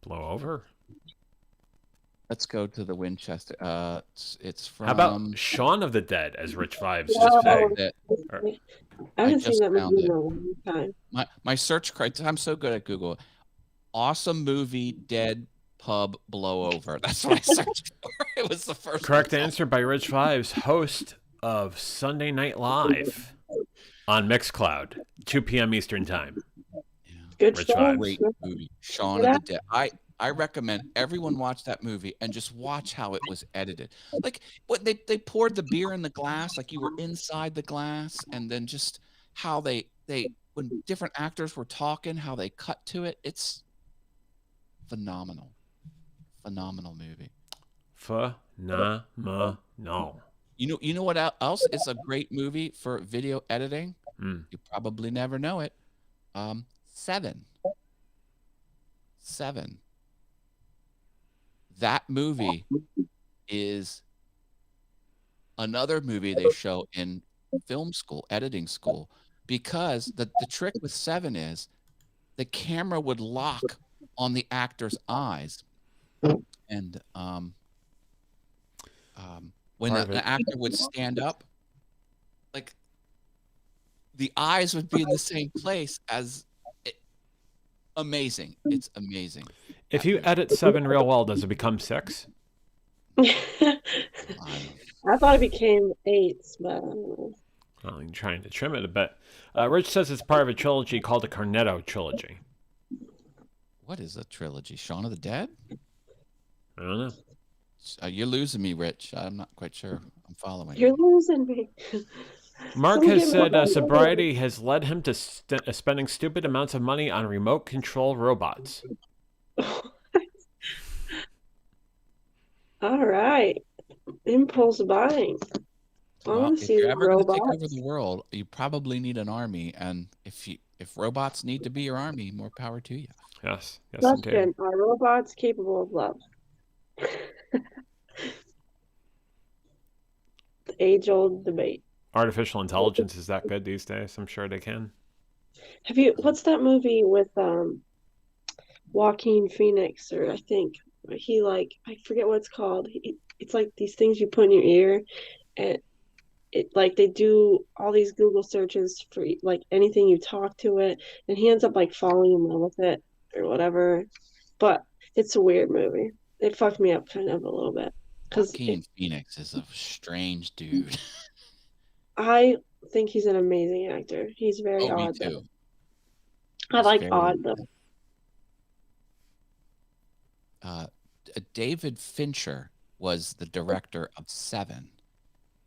Blow Over? Let's go to the Winchester. It's from. How about Shaun of the Dead, as Rich Vibes just said? I haven't seen that movie in a long time. My search criteria. I'm so good at Google. Awesome movie, dead pub blowover. That's what I searched for. It was the first. Correct answer by Rich Vibes, host of Sunday Night Live on Mixcloud, 2 p.m. Eastern Time. Yeah. Good Rich show. Vibes. Great movie, Shaun of the Dead. I recommend everyone watch that movie and just watch how it was edited. Like what they poured the beer in the glass, like you were inside the glass, and then just how they when different actors were talking, how they cut to it. It's phenomenal. Phenomenal movie. Phenomenal. You know what else is a great movie for video editing? You probably never know it. Seven. That movie is another movie they show in film school, editing school, because the trick with Seven is the camera would lock on the actor's eyes. And when Part of an it. actor would stand up, like the eyes would be in the same place as amazing. It's amazing. If That you movie. edit 7 real well, does it become 6? I thought it became 8, but Well, I'm trying to trim it a bit. Rich says it's part of a trilogy called the Cornetto trilogy. What is a trilogy? Shaun of the Dead? I don't know. You're losing me, Rich. I'm not quite sure I'm following. You're losing me. Mark Someone has get said me- sobriety has led him to spending stupid amounts of money on remote control robots. All right. Impulse buying. I Well, want to if see you're the ever going to take over robots. the world, you probably need an army. And if robots need to be your army, more power to you. Yes, yes, Question: indeed. Are robots capable of love? The age-old debate. Artificial intelligence is that good these days? I'm sure they can. Have you? What's that movie with Joaquin Phoenix? Or I think he I forget what it's called. It's like these things you put in your ear, and it like they do all these Google searches for like anything you talk to it, and he ends up like falling in love with it or whatever. But it's a weird movie. It fucked me up kind of a little bit because Joaquin Phoenix is a strange dude. I think he's an amazing actor. He's very Oh, me odd though. too. I He's like very. odd though. David Fincher was the director of Seven,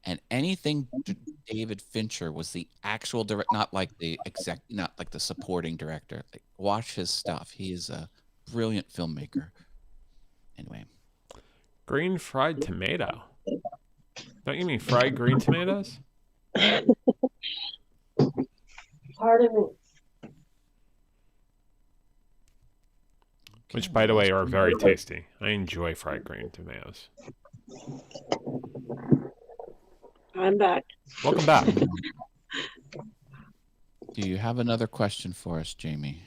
and anything David Fincher was the actual direct, not like the not like the supporting director. Like, watch his stuff. He is a brilliant filmmaker. Anyway, Green fried tomato. Don't you mean fried green tomatoes? Pardon me. Which, by the way, are very tasty. I enjoy fried green tomatoes. I'm back. Welcome back. Do you have another question for us, Jamie?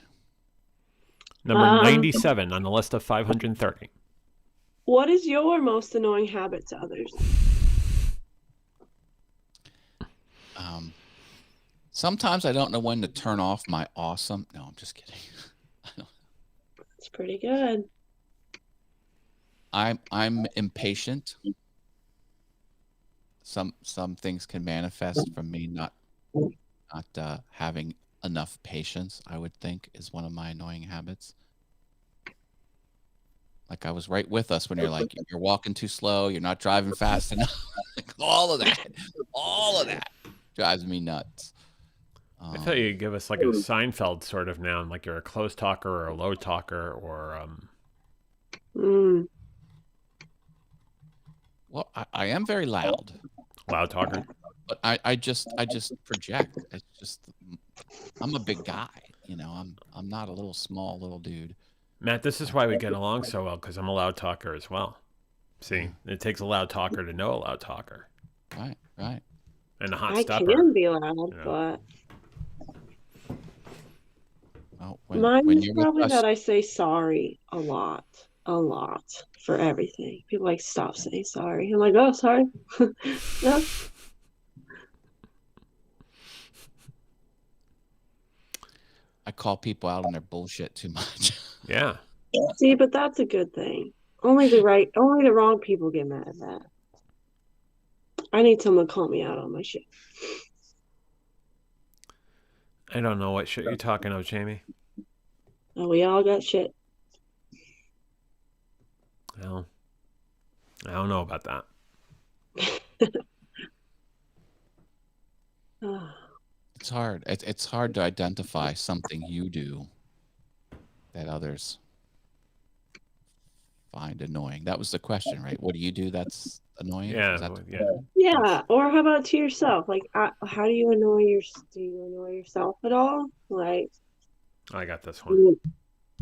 Number 97 on the list of 530. What is your most annoying habit to others? Sometimes I don't know when to turn off my awesome. No, I'm just kidding. It's pretty good. I'm impatient. Some things can manifest from me not having enough patience, I would think, is one of my annoying habits. Like I was right with us when you're like, you're walking too slow, you're not driving fast enough. Like, all of that drives me nuts. I thought you'd give us like a Seinfeld sort of noun, like you're a close talker or a low talker or Well, I am very loud. loud talker. But I just project. It's just I'm a big guy, you know. I'm not a little small little dude. Matt, this is why we get along so well, because I'm a loud talker as well. See, it takes a loud talker to know a loud talker. Right. And a hot I stepper. can be loud, Yeah. but Well, mine's when you're with probably us, that I say sorry a lot for everything. People like stop saying sorry. I'm like, oh, sorry. No. I call people out on their bullshit too much. Yeah. See, but that's a good thing. Only the wrong people get mad at that. I need someone to call me out on my shit. I don't know what shit you're talking of, Jamie. Oh, we all got shit. Well, I don't know about that. It's hard. It's hard to identify something you do that others find annoying. That was the question, right? What do you do that's annoying? Yeah, yeah. Yeah, or how about to yourself? Like, how do you annoy yourself at all? Like, I got this one.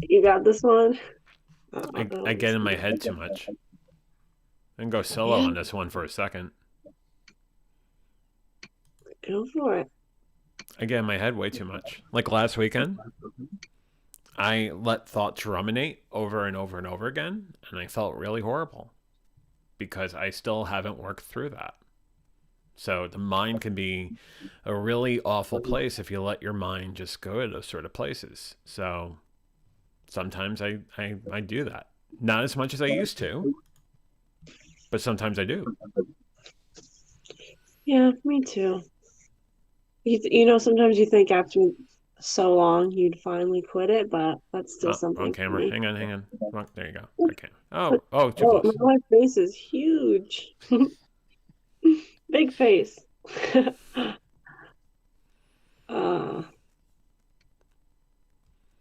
you got this one? I get in my head too much. I can go solo on this one for a second. Go for it. I get in my head way too much. Like last weekend, I let thoughts ruminate over and over and over again, and I felt really horrible because I still haven't worked through that. So the mind can be a really awful place if you let your mind just go to those sort of places. So sometimes I do that. Not as much as I used to, but sometimes I do. Yeah, me too. Sometimes you think after so long you'd finally quit it, but that's still Oh, wrong something for camera. me. Hang on, hang on. Come on, there you go. Okay. But Oh, too oh, close. my face is huge. Big face. uh,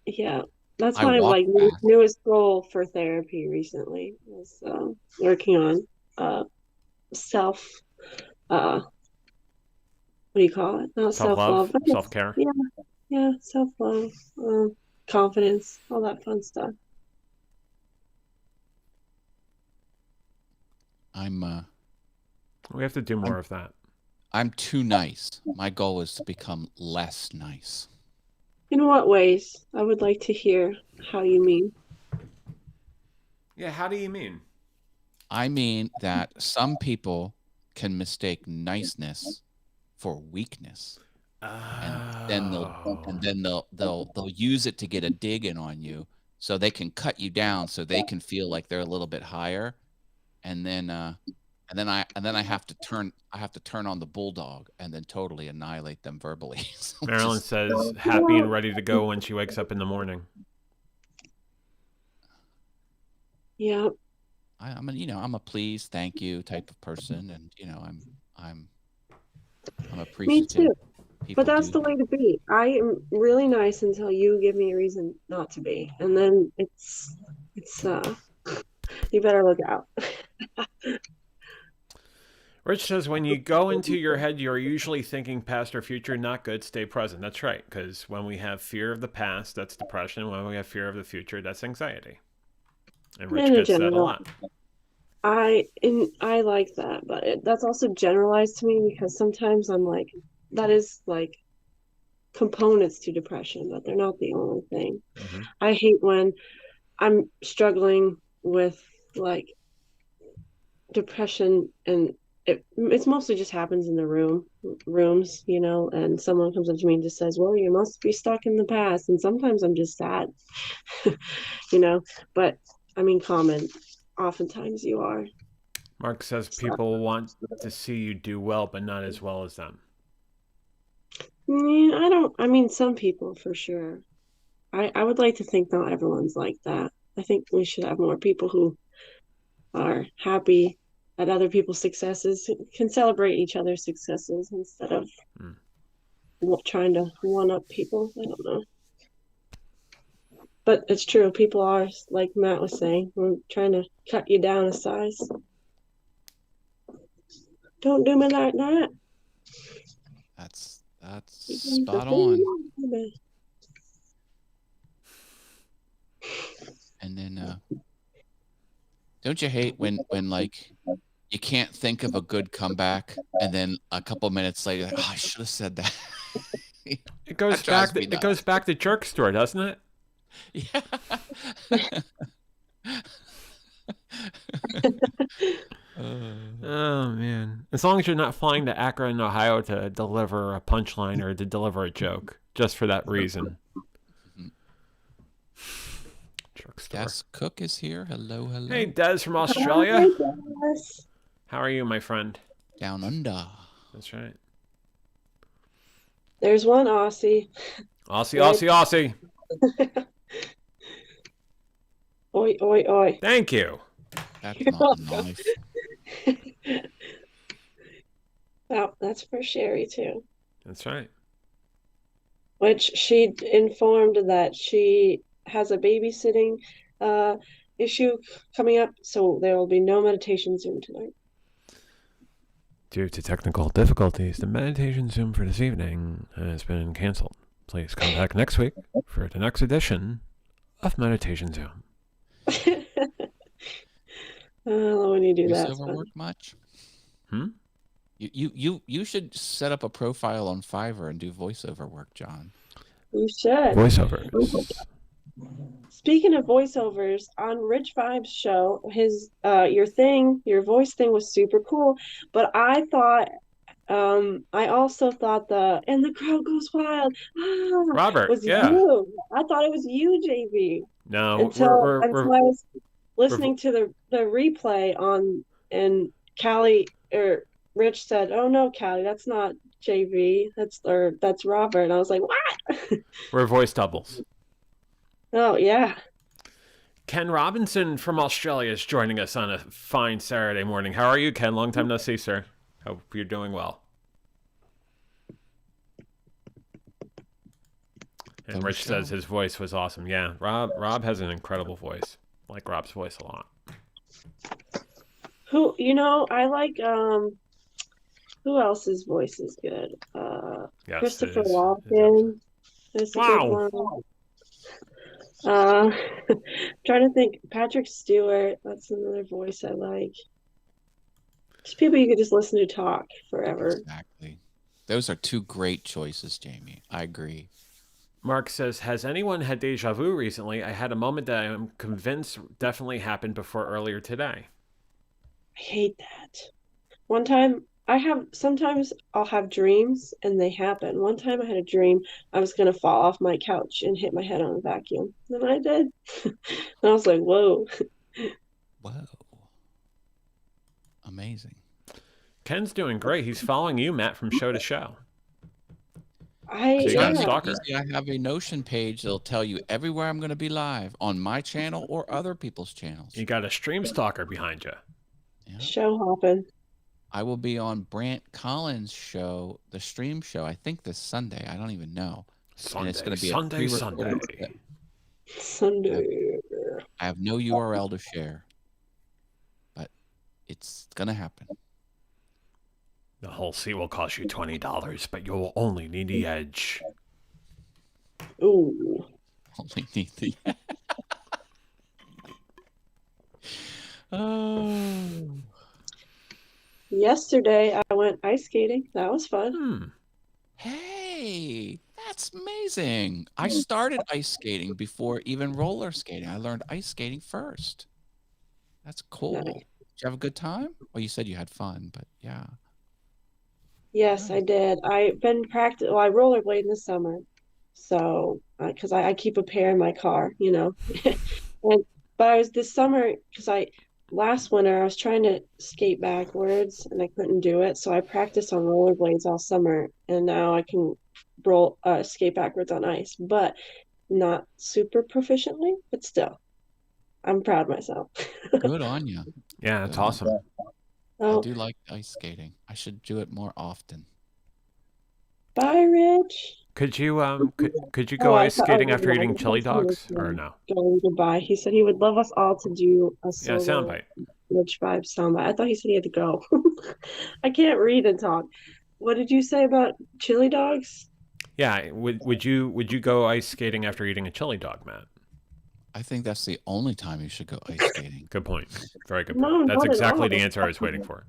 yeah, that's I my walk like fast. newest goal for therapy recently is working on uh self what do you call it? Not Self self love, love, but self care. yeah, yeah, self love, confidence, all that fun stuff. I'm We have to do more of that. I'm too nice. My goal is to become less nice. In what ways? I would like to hear how you mean. Yeah, how do you mean? I mean that some people can mistake niceness for weakness, and then they'll Oh. and then they'll use it to get a dig in on you, so they can cut you down, so they can feel like they're a little bit higher, and then I have to turn on the bulldog and then totally annihilate them verbally. So Marilyn just says happy and Well, ready to go when she wakes up in the morning. yeah, I'm a please, thank you type of person, and I'm I'm me appreciative. too. But People that's do. the way to be. I am really nice until you give me a reason not to be. And then it's you better look out. Rich says when you go into your head, you're usually thinking past or future. Not good. Stay present. That's right. Because when we have fear of the past, that's depression. When we have fear of the future, that's anxiety. And Rich In a gets that a general, lot. I like that, but that's also generalized to me because sometimes I'm like, that is like components to depression, but they're not the only thing. Mm-hmm. I hate when I'm struggling with like depression and it's mostly just happens in the rooms, and someone comes up to me and just says, well, you must be stuck in the past. And sometimes I'm just sad, you know, but I mean, common, oftentimes you are. Mark says So, people want to see you do well, but not as well as them. yeah, I mean, some people for sure. I would like to think not everyone's like that. I think we should have more people who are happy at other people's successes, can celebrate each other's successes instead of Mm. trying to one up people. I don't know. But it's true. People are, like Matt was saying, we're trying to cut you down a size. Don't do me like that. That's You're going to spot on. see me. And then don't you hate when like you can't think of a good comeback, and then a couple minutes later, like, oh, I should have said that. It That goes back. drives me It goes nuts. back to jerk store, doesn't it? Yeah. Oh man! As long as you're not flying to Akron, Ohio, to deliver a punchline or to deliver a joke, just for that reason. Jerk store. Des Cook is here. Hello, Hey, hello. Des from Hi, Australia. Dennis. How are you, my friend? Down under. That's right. There's one Aussie. Aussie, Right. Aussie, Aussie. Oi, oi, oi. Thank you. That's You're not welcome. nice. Oh, that's for Sherry too. That's right. Which she informed that she has a babysitting uh, issue coming up, so there will be no meditation Zoom tonight. Due to technical difficulties, the meditation Zoom for this evening has been canceled. Please come back next week for the next edition of Meditation Zoom. When you do that, it's Voiceover fun. work much? Hmm? You should set up a profile on Fiverr and do voiceover work, John. You should. Voiceovers. Speaking of voiceovers, on Rich Vibes show, your voice thing was super cool. But I also thought and the crowd goes wild, Robert, was yeah. you. I thought it was you, JV, No, until I was we're listening to the replay and Callie or Rich said, "Oh no, Callie, that's not JV. That's Robert." And I was like, "What?" we're voice doubles. Oh yeah. Ken Robinson from Australia is joining us on a fine Saturday morning. How are you, Ken? Long time no see, sir. Hope you're doing well. And Rich says his voice was awesome. Yeah, Rob has an incredible voice. I like Rob's voice a lot. I like who else's voice is good? Yes, Christopher Walken is a good wow. one. Uh, trying to think. Patrick Stewart, that's another voice I like. Just people you could just listen to talk forever. Exactly. Those are two great choices, Jamie. I agree. Mark says, has anyone had deja vu recently? I had a moment that I'm convinced definitely happened before earlier today. I hate that. One time sometimes I'll have dreams and they happen. One time I had a dream I was gonna fall off my couch and hit my head on a vacuum. And I did. And I was like, whoa. Whoa. Amazing. Ken's doing great. He's following you, Matt, from show to show. I have a Notion page that'll tell you everywhere I'm going to be live on my channel or other people's channels. You got a stream stalker behind you. Yeah. Show hopping. I will be on Brant Collins' show, the stream show, I think this Sunday. I don't even know. Sunday, and it's going to be Sunday. I have no URL to share, but it's going to happen. The whole seat will cost you $20, but you'll only need the edge. Ooh. Only need the edge. Oh. Yesterday I went ice skating. That was fun. Hey, that's amazing. I started ice skating before even roller skating. I learned ice skating first. That's cool. Nice. Did you have a good time? Well, you said you had fun, but yeah. Yes, I did. I've been practicing. Well, I rollerblade in the summer, so because I keep a pair in my car, but I was this summer because last winter I was trying to skate backwards and I couldn't do it, so I practiced on rollerblades all summer, and now I can skate backwards on ice, but not super proficiently, but still, I'm proud of myself. Good on you. Yeah, that's awesome. I do like ice skating. I should do it more often. Bye, Rich. Could you could you go ice skating after eating chili dogs or no? Going goodbye. He said he would love us all to do a solo soundbite. Rich Vibes soundbite. I thought he said he had to go. I can't read and talk. What did you say about chili dogs? Yeah, would you go ice skating after eating a chili dog, Matt? I think that's the only time you should go ice skating. Good point. Very good point. That's exactly the answer I was waiting for.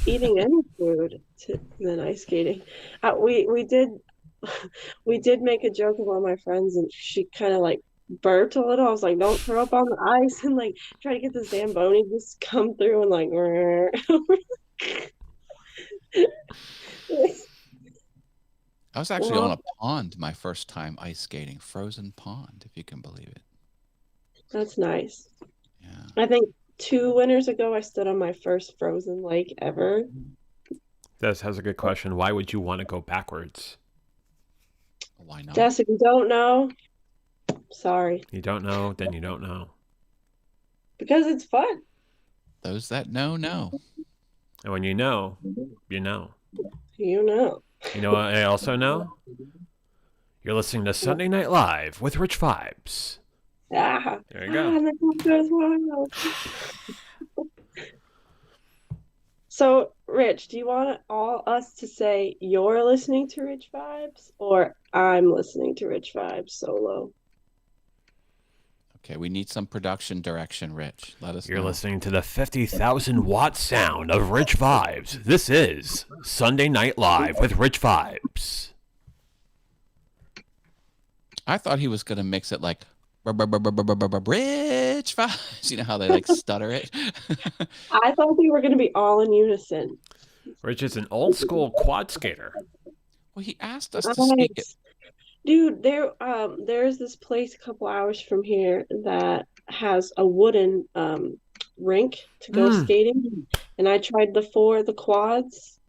Eating any food than ice skating. We did make a joke with one of my friends, and she kind of like burped a little. I was like, "Don't throw up on the ice," and like try to get the Zamboni just come through and like. I was actually on a pond my first time ice skating, frozen pond, if you can believe it. That's nice. Yeah. I think 2 winters ago, I stood on my first frozen lake ever. This has a good question. Why would you want to go backwards? Why not? Jess, if you don't know, sorry. You don't know, then you don't know. Because it's fun. Those that know. And when you know, you know. You know. You know what I also know? You're listening to Sunday Night Live with Rich Vibes. Yeah. There you go. So, Rich, do you want us to say you're listening to Rich Vibes or I'm listening to Rich Vibes solo? Okay, we need some production direction, Rich. Let us know. You're listening to the 50,000 watt sound of Rich Vibes. This is Sunday Night Live with Rich Vibes. I thought he was going to mix it like Rich Vibes. You know how they like stutter it? I thought we were going to be all in unison. Rich is an old school quad skater. Well, he asked us to speak it. Nice. Dude, there's this place a couple hours from here that has a wooden rink to go Mm. skating, and I tried the quads.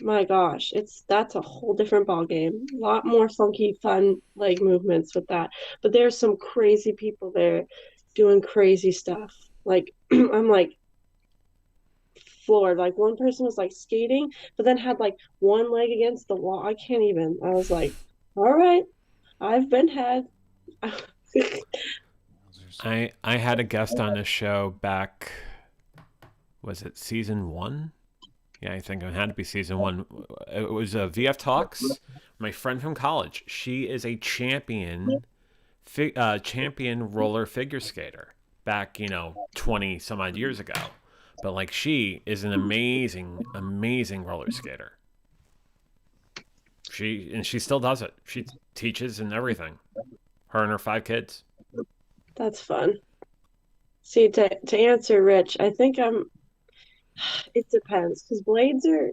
My gosh, that's a whole different ball game. A lot more funky, fun leg movements with that. But there's some crazy people there doing crazy stuff. Like I'm like floored. Like one person was like skating, but then had like one leg against the wall. I can't even. I was like, all right. I've been had. I had a guest on this show back, was it season 1? Yeah, I think it had to be season 1. It was VF Talks. My friend from college. She is a champion roller figure skater back, 20 some odd years ago. But like she is an amazing, amazing roller skater. She still does it. She teaches and everything. Her and her 5 kids. That's fun. See, to answer Rich, I think I'm. It depends because blades are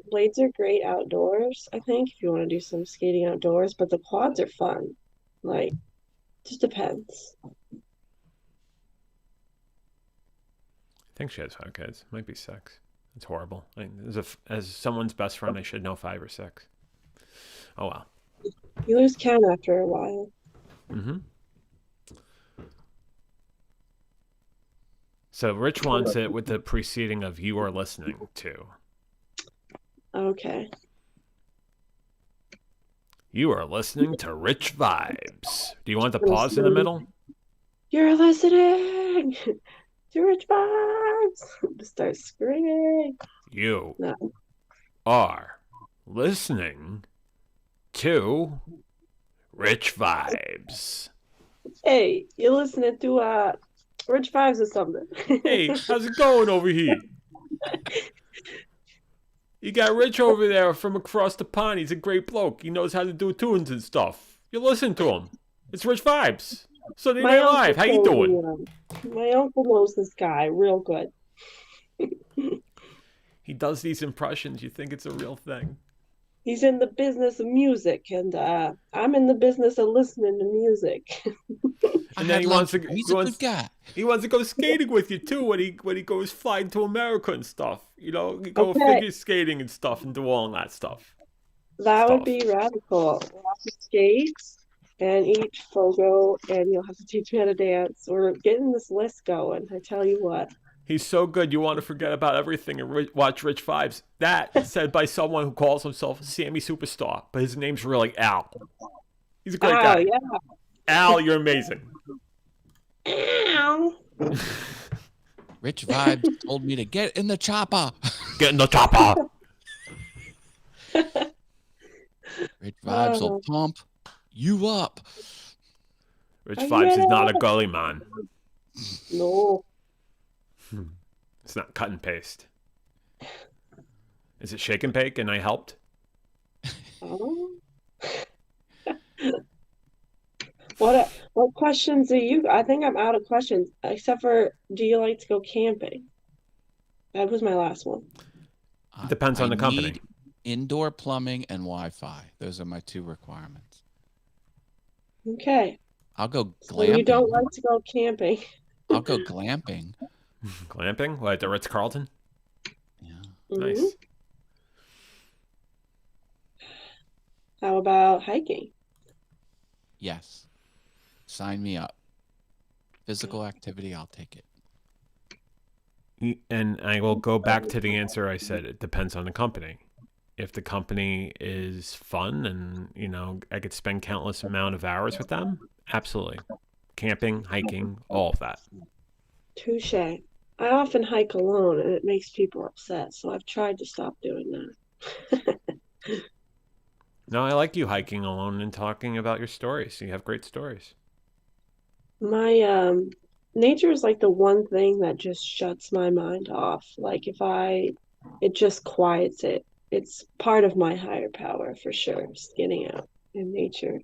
great outdoors. I think if you want to do some skating outdoors, but the quads are fun. Like, just depends. I think she has 5 kids. Might be 6. It's horrible. As someone's best friend, I should know 5 or 6. Oh well. You lose count after a while. Mm-hmm. So Rich wants it with the preceding of "you are listening to." Okay. You are listening to Rich Vibes. Do you want the pause in the middle? You're listening to Rich Vibes. Start screaming. You No. are listening to Rich Vibes. Hey, you're listening to Rich Vibes or something. Hey, how's it going over here? You got Rich over there from across the pond. He's a great bloke. He knows how to do tunes and stuff. You listen to him. It's Rich Vibes. Sunday My Night Live. How you uncle doing? told me, my uncle knows this guy real good. He does these impressions. You think it's a real thing. He's in the business of music, and I'm in the business of listening to music. And then he wants to. He's a good guy. He wants to go skating with you too when he goes flying to America and stuff. You go Okay. figure skating and stuff and do all that stuff. That would be radical. We'll have to skate and eat fogo, and you'll have to teach me how to dance. We're getting this list going. I tell you what. He's so good, you want to forget about everything and watch Rich Vibes. That said by someone who calls himself Sammy Superstar, but his name's really Al. He's a great guy. Yeah. Al, you're amazing. Ow. Rich Vibes told me to get in the chopper. Get in the chopper. Rich Vibes will pump you up. Rich Vibes is not a gully man. No. It's not cut and paste. Is it shake and bake and I helped? Oh. What questions do you? I think I'm out of questions, except for do you like to go camping? That was my last one. It depends on the company. Need indoor plumbing and Wi-Fi. Those are my 2 requirements. Okay. I'll go So glamping. you don't like to go camping. I'll go glamping. Glamping? What, at the Ritz-Carlton? Yeah. Nice. Mhm. How about hiking? Yes. Sign me up. Physical activity, I'll take it. And I will go back to the answer I said. It depends on the company. If the company is fun and, I could spend countless amount of hours with them, absolutely. Camping, hiking, all of that. Touche. I often hike alone and it makes people upset, so I've tried to stop doing that. No, I like you hiking alone and talking about your stories. You have great stories. My nature is like the one thing that just shuts my mind off. Like it just quiets it. It's part of my higher power for sure, just getting out in nature.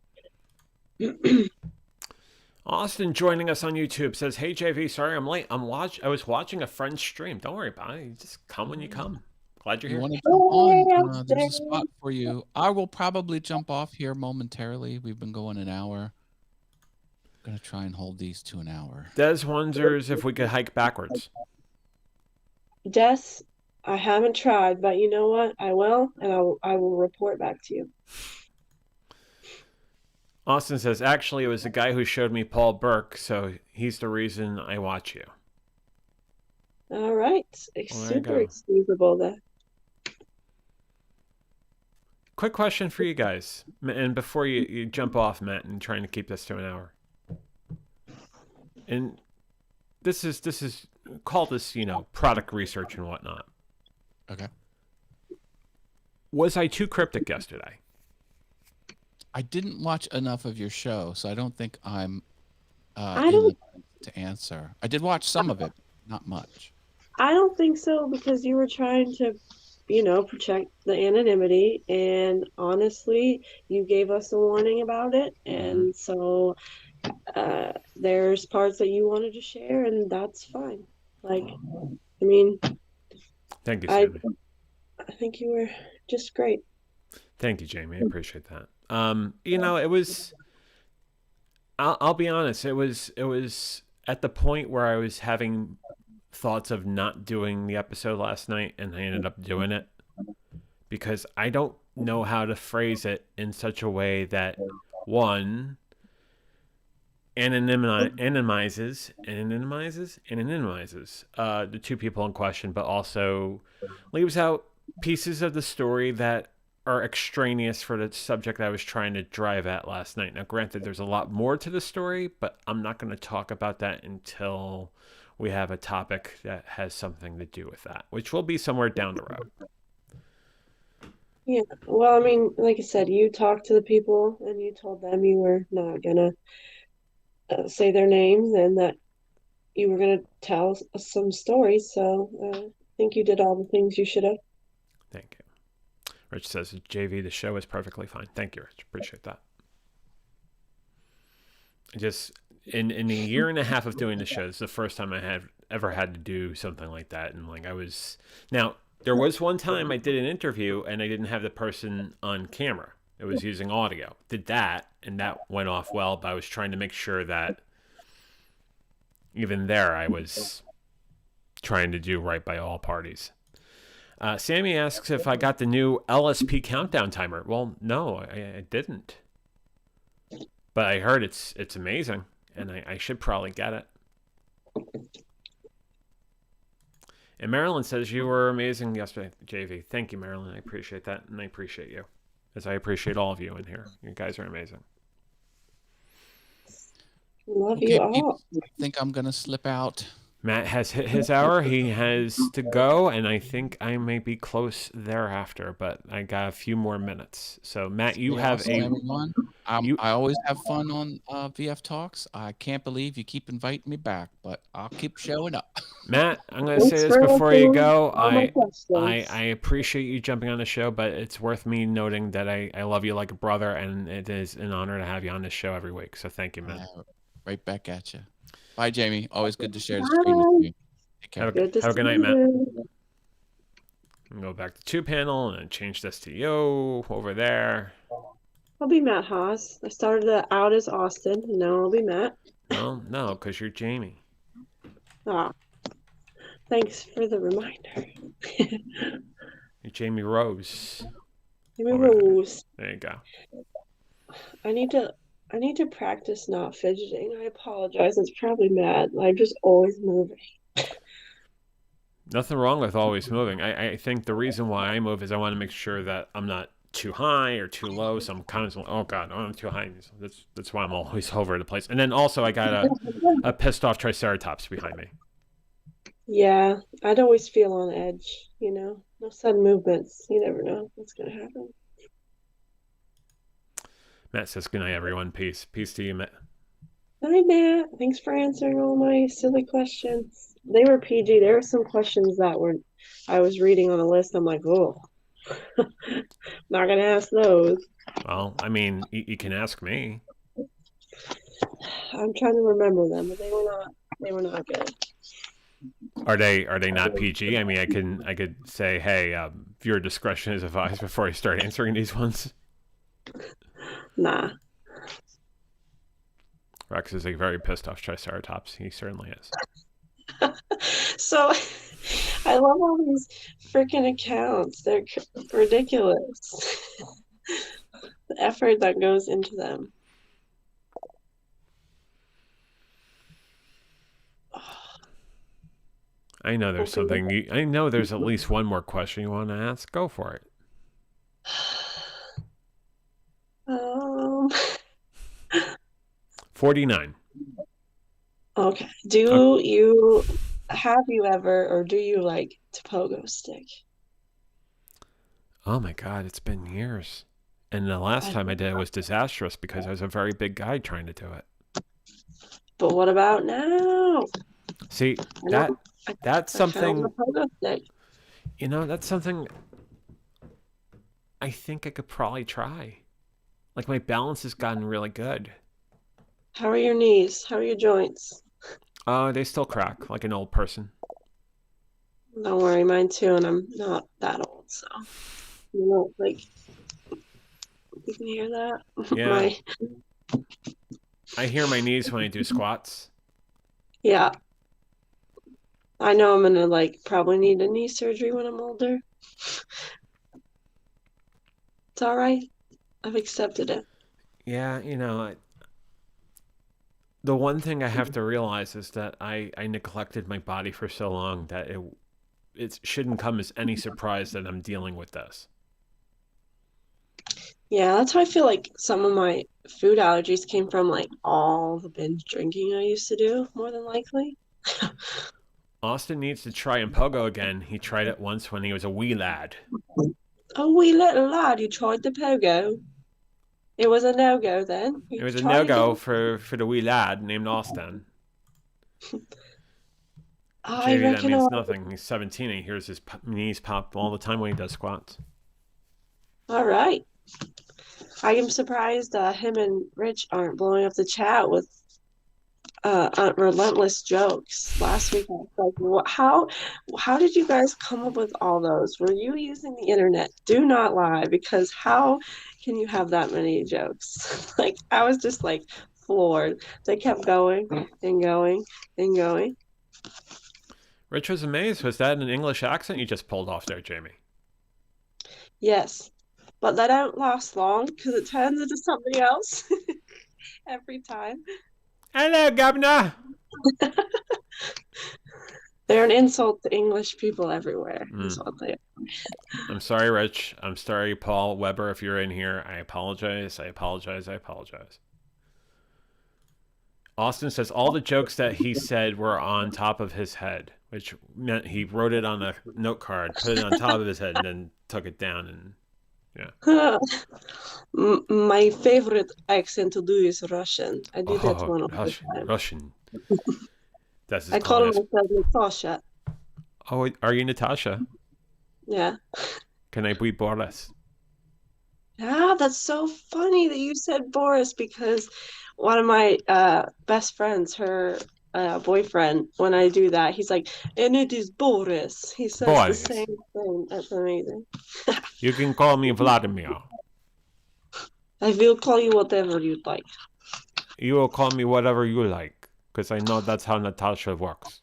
Austin joining us on YouTube says, "Hey JV, sorry I'm late. I was watching a friend's stream. Don't worry about it. You just come when you come. Glad you're You here." want to jump on? There's a spot for you. I will probably jump off here momentarily. We've been going an hour. I'm going to try and hold these to an hour. Des wonders if we could hike backwards. Des, I haven't tried, but you know what? I will, and I will report back to you. Austin says, "Actually, it was the guy who showed me Paul Burke, so he's the reason I watch you." All right. Super excusable then. Quick question for you guys, and before you jump off, Matt, and trying to keep this to an hour. And this is call this, product research and whatnot. Okay. Was I too cryptic yesterday? I didn't watch enough of your show, so I don't think I'm to answer. I did watch some of it, not much. I don't think so, because you were trying to, protect the anonymity, and honestly, you gave us a warning about it, and so there's parts that you wanted to share, and that's fine. Like, I mean, thank you, Sammy. I think you were just great. Thank you, Jamie. I appreciate that. It was. I'll be honest. It was at the point where I was having thoughts of not doing the episode last night, and I ended up doing it because I don't know how to phrase it in such a way that one anonymizes the two people in question, but also leaves out pieces of the story that are extraneous for the subject I was trying to drive at last night. Now, granted, there's a lot more to the story, but I'm not going to talk about that until we have a topic that has something to do with that, which will be somewhere down the road. Yeah, well, I mean, like I said, you talked to the people and you told them you were not gonna say their names, and that you were gonna tell us some stories. So I think you did all the things you should have. Thank you. Rich says, "JV, the show is perfectly fine." Thank you, Rich. Appreciate that. Just in a year and a half of doing the show, this is the first time I had ever had to do something like that. And now there was one time I did an interview and I didn't have the person on camera. It was using audio. Did that, and that went off well, but I was trying to make sure that even there I was trying to do right by all parties. Sammy asks if I got the new LSP countdown timer. Well, no, I didn't. But I heard it's amazing, and I should probably get it. And Marilyn says, "You were amazing yesterday, JV." Thank you, Marilyn. I appreciate that, and I appreciate you, as I appreciate all of you in here. You guys are amazing. Love you all. I think I'm going to slip out. Matt has hit his hour. He has to go, and I think I may be close thereafter, but I got a few more minutes. So, Matt, you have everyone. I always have fun on VF Talks. I can't believe you keep inviting me back, but I'll keep showing up. Matt, I'm going to say this before you go. I appreciate you jumping on the show, but it's worth me noting that I love you like a brother, and it is an honor to have you on this show every week. So thank you, Matt. Right back at you. Bye, Jamie. Always good to share the screen with you. Take care. Have a good night, Matt. Go back to 2-panel and change this to yo over there. I'll be Matt Haas. I started out as Austin, and now I'll be Matt. Well, no, because you're Jamie. Ah, thanks for the reminder. You're Jamie Rose. Jamie Rose. There you go. I need to practice not fidgeting. I apologize. It's probably mad. I'm just always moving. Nothing wrong with always moving. I think the reason why I move is I want to make sure that I'm not too high or too low. So I'm constantly, oh God, I'm too high. That's why I'm always over the place. And then also I got a pissed off Triceratops behind me. Yeah, I'd always feel on edge, No sudden movements. You never know what's going to happen. Matt says, "Good night, everyone. Peace. Peace to you, Matt." Hi, Matt. Thanks for answering all my silly questions. They were PG. There were some questions that I was reading on a list. I'm like, oh, not going to ask those. Well, I mean, you can ask me. I'm trying to remember them, but they were not good. Are they not PG? I mean, I could say, hey, viewer discretion is advised before I start answering these ones. Nah. Rex is a very pissed off Triceratops. He certainly is. So I love all these freaking accounts. They're ridiculous. The effort that goes into them. I know there's something. I know there's at least one more question you want to ask. Go for it. Um, 49. okay. Have you ever or do you like to pogo stick? Oh my God, it's been years. And the last time I did it was disastrous because I was a very big guy trying to do it. But what about now? See, that's something. You know, that's something I think I could probably try. Like my balance has gotten really good. How are your knees? How are your joints? They still crack like an old person. Don't worry, mine too, and I'm not that old, so like you can hear that. Yeah. I hear my knees when I do squats. Yeah. I know I'm gonna probably need a knee surgery when I'm older. It's all right. I've accepted it. Yeah, the one thing I have to realize is that I neglected my body for so long that it shouldn't come as any surprise that I'm dealing with this. Yeah, that's why I feel like some of my food allergies came from all the binge drinking I used to do, more than likely. Austin needs to try and pogo again. He tried it once when he was a wee lad. Oh, wee little lad, you tried the pogo. It was a no-go then. It was a no-go for the wee lad named Austin. JV, that means nothing. He's 17 and he hears his knees pop all the time when he does squats. All right. I am surprised him and Rich aren't blowing up the chat with relentless jokes. Last week I was like, how did you guys come up with all those? Were you using the internet? Do not lie, because how can you have that many jokes? I was just floored. They kept going and going and going. Rich was amazed. Was that an English accent you just pulled off there, Jamie? Yes, but they don't last long because it turns into something else every time. Hello, Governor. They're an insult to English people everywhere. Is what they are. I'm sorry, Rich. I'm sorry, Paul Weber, if you're in here. I apologize. I apologize. I apologize. Austin says all the jokes that he said were on top of his head, which meant he wrote it on a note card, put it on top of his head, and then took it down. And yeah. My favorite accent to do is Russian. I do that one all the time. Russian. That's his I call myself Natasha. Oh, are you Natasha? Yeah. Can I be Boris? Yeah, that's so funny that you said Boris, because one of my best friends, her boyfriend, when I do that, he's like, and it is Boris. He says the same thing. That's amazing. You can call me Vladimir. I will call you whatever you'd like. You will call me whatever you like, because I know that's how Natasha works.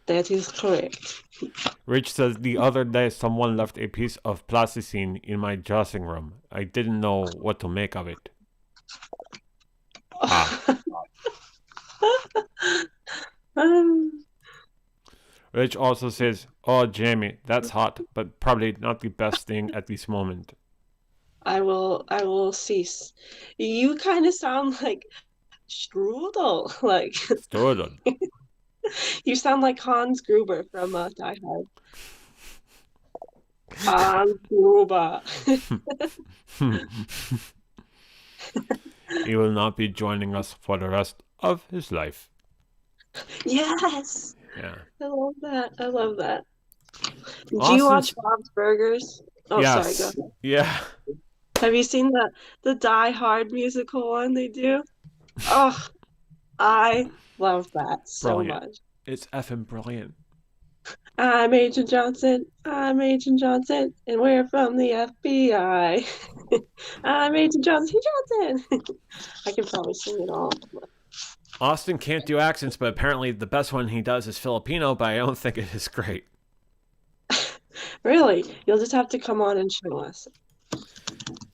That is correct. Rich says, the other day someone left a piece of plasticine in my dressing room. I didn't know what to make of it. Rich also says, oh, Jamie, that's hot, but probably not the best thing at this moment. I will cease. You kind of sound like Strudel. Strudel. You sound like Hans Gruber from Die Hard. Hans Gruber. He will not be joining us for the rest of his life. Yes. Yeah. I love that. Do you watch Bob's Burgers? Oh, yes. Sorry, go ahead. Yeah. Have you seen the Die Hard musical one they do? Oh, I love that so Brilliant. much. It's effing brilliant. I'm Agent Johnson. I'm Agent Johnson, and we're from the FBI. I'm Agent Johnson. Johnson. I can probably sing it all. Austin can't do accents, but apparently the best one he does is Filipino, but I don't think it is great. Really, you'll just have to come on and show us.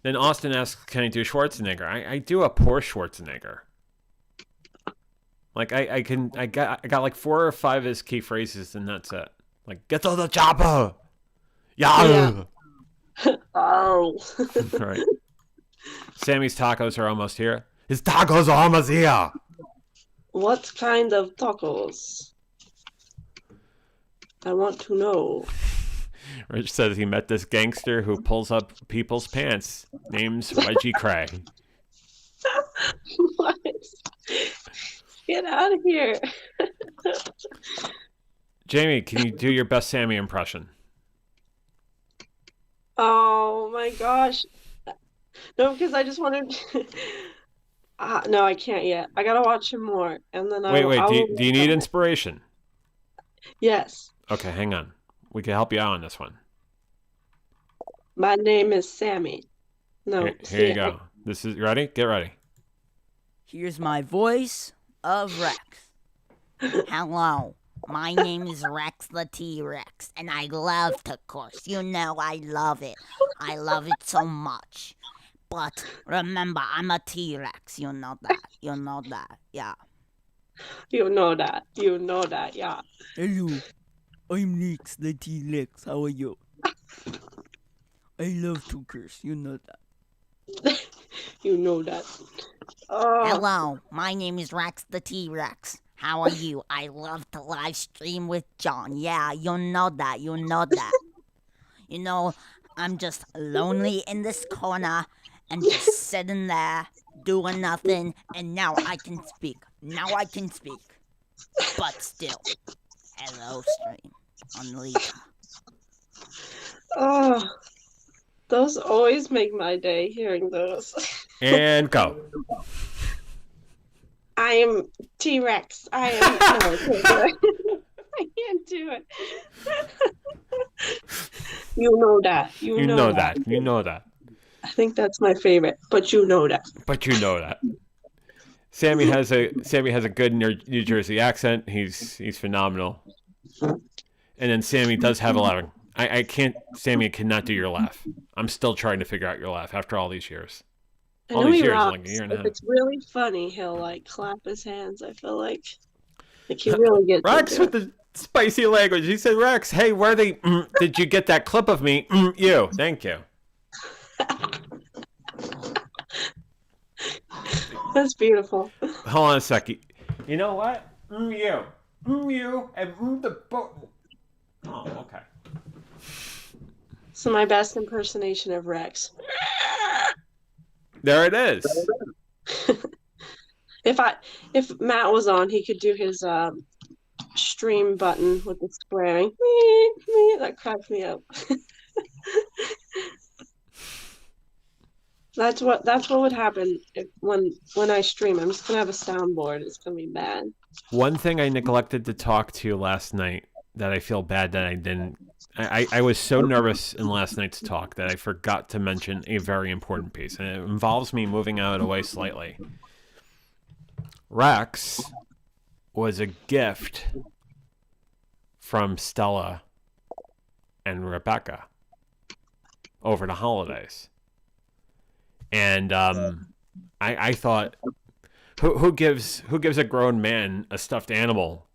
Then Austin asks, can I do Schwarzenegger? I do a poor Schwarzenegger. Like I got like 4 or 5 of his key phrases, and that's it. Like, get to the chopper! Yeah! Oh. Right. Sammy's tacos are almost here. His tacos are almost here! What kind of tacos? I want to know. Rich says he met this gangster who pulls up people's pants. Name's Reggie Cray. What? Get out of here. Jamie, can you do your best Sammy impression? Oh my gosh. No, because I just wanted. No, I can't yet. I gotta watch him more, and then Wait. I will. Do you need inspiration? Yes. Okay, hang on. We can help you out on this one. My name is Sammy. No, Here you go. This is ready. Get ready. Here's my voice of Rex. Hello, my name is Rex the T-Rex, and I love to curse. You know I love it. I love it so much. But remember, I'm a T-Rex. You know that. You know that. Yeah. You know that. You know that. Yeah. Hello, I'm Rex the T-Rex. How are you? I love to curse. You know that. You know that. Oh. Hello, my name is Rex the T-Rex. How are you? I love to live stream with John. Yeah, you know that. You know that. You know, I'm just lonely in this corner and just sitting there doing nothing, and now I can speak. Now I can speak. But still, hello, stream on Lita. Oh. Those always make my day, hearing those. And go. I am T-Rex. I am. No, I can't do it. I can't do it. You know that. You know that. You know that. I think that's my favorite, but you know that. But you know that. Sammy has a good New Jersey accent. He's phenomenal. And then Sammy does have a lot of. I can't. Sammy cannot do your laugh. I'm still trying to figure out your laugh after all these years. I All know these he years, rocks. like a year and a If half. it's really funny, he'll like clap his hands. I feel like he really gets Rex into with the spicy language. He said, "Rex, hey, where they? Did you get that clip of me? You, thank you." That's beautiful. Hold on a second. You know what? You, and the boat. Oh, okay. So my best impersonation of Rex. There it is. If Matt was on, he could do his stream button with the swearing. That cracks me up. That's what would happen when I stream. I'm just gonna have a soundboard. It's gonna be bad. One thing I neglected to talk to you last night that I feel bad that I didn't. I was so nervous in last night's talk that I forgot to mention a very important piece, and it involves me moving out of the way slightly. Rex was a gift from Stella and Rebecca over the holidays. And I thought, who gives a grown man a stuffed animal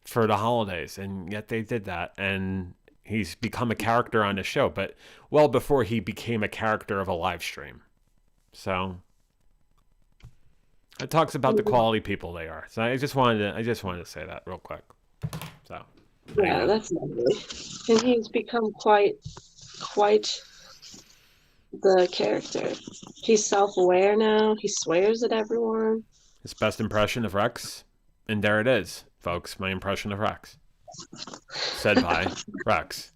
for the holidays? And yet they did that, and he's become a character on the show, but well before he became a character of a live stream. So it talks about the quality people they are. So I just wanted to say that real quick. So Yeah, that's lovely. And he's become quite the character. He's self-aware now. He swears at everyone. his best impression of Rex, and there it is, folks. My impression of Rex, said by Rex.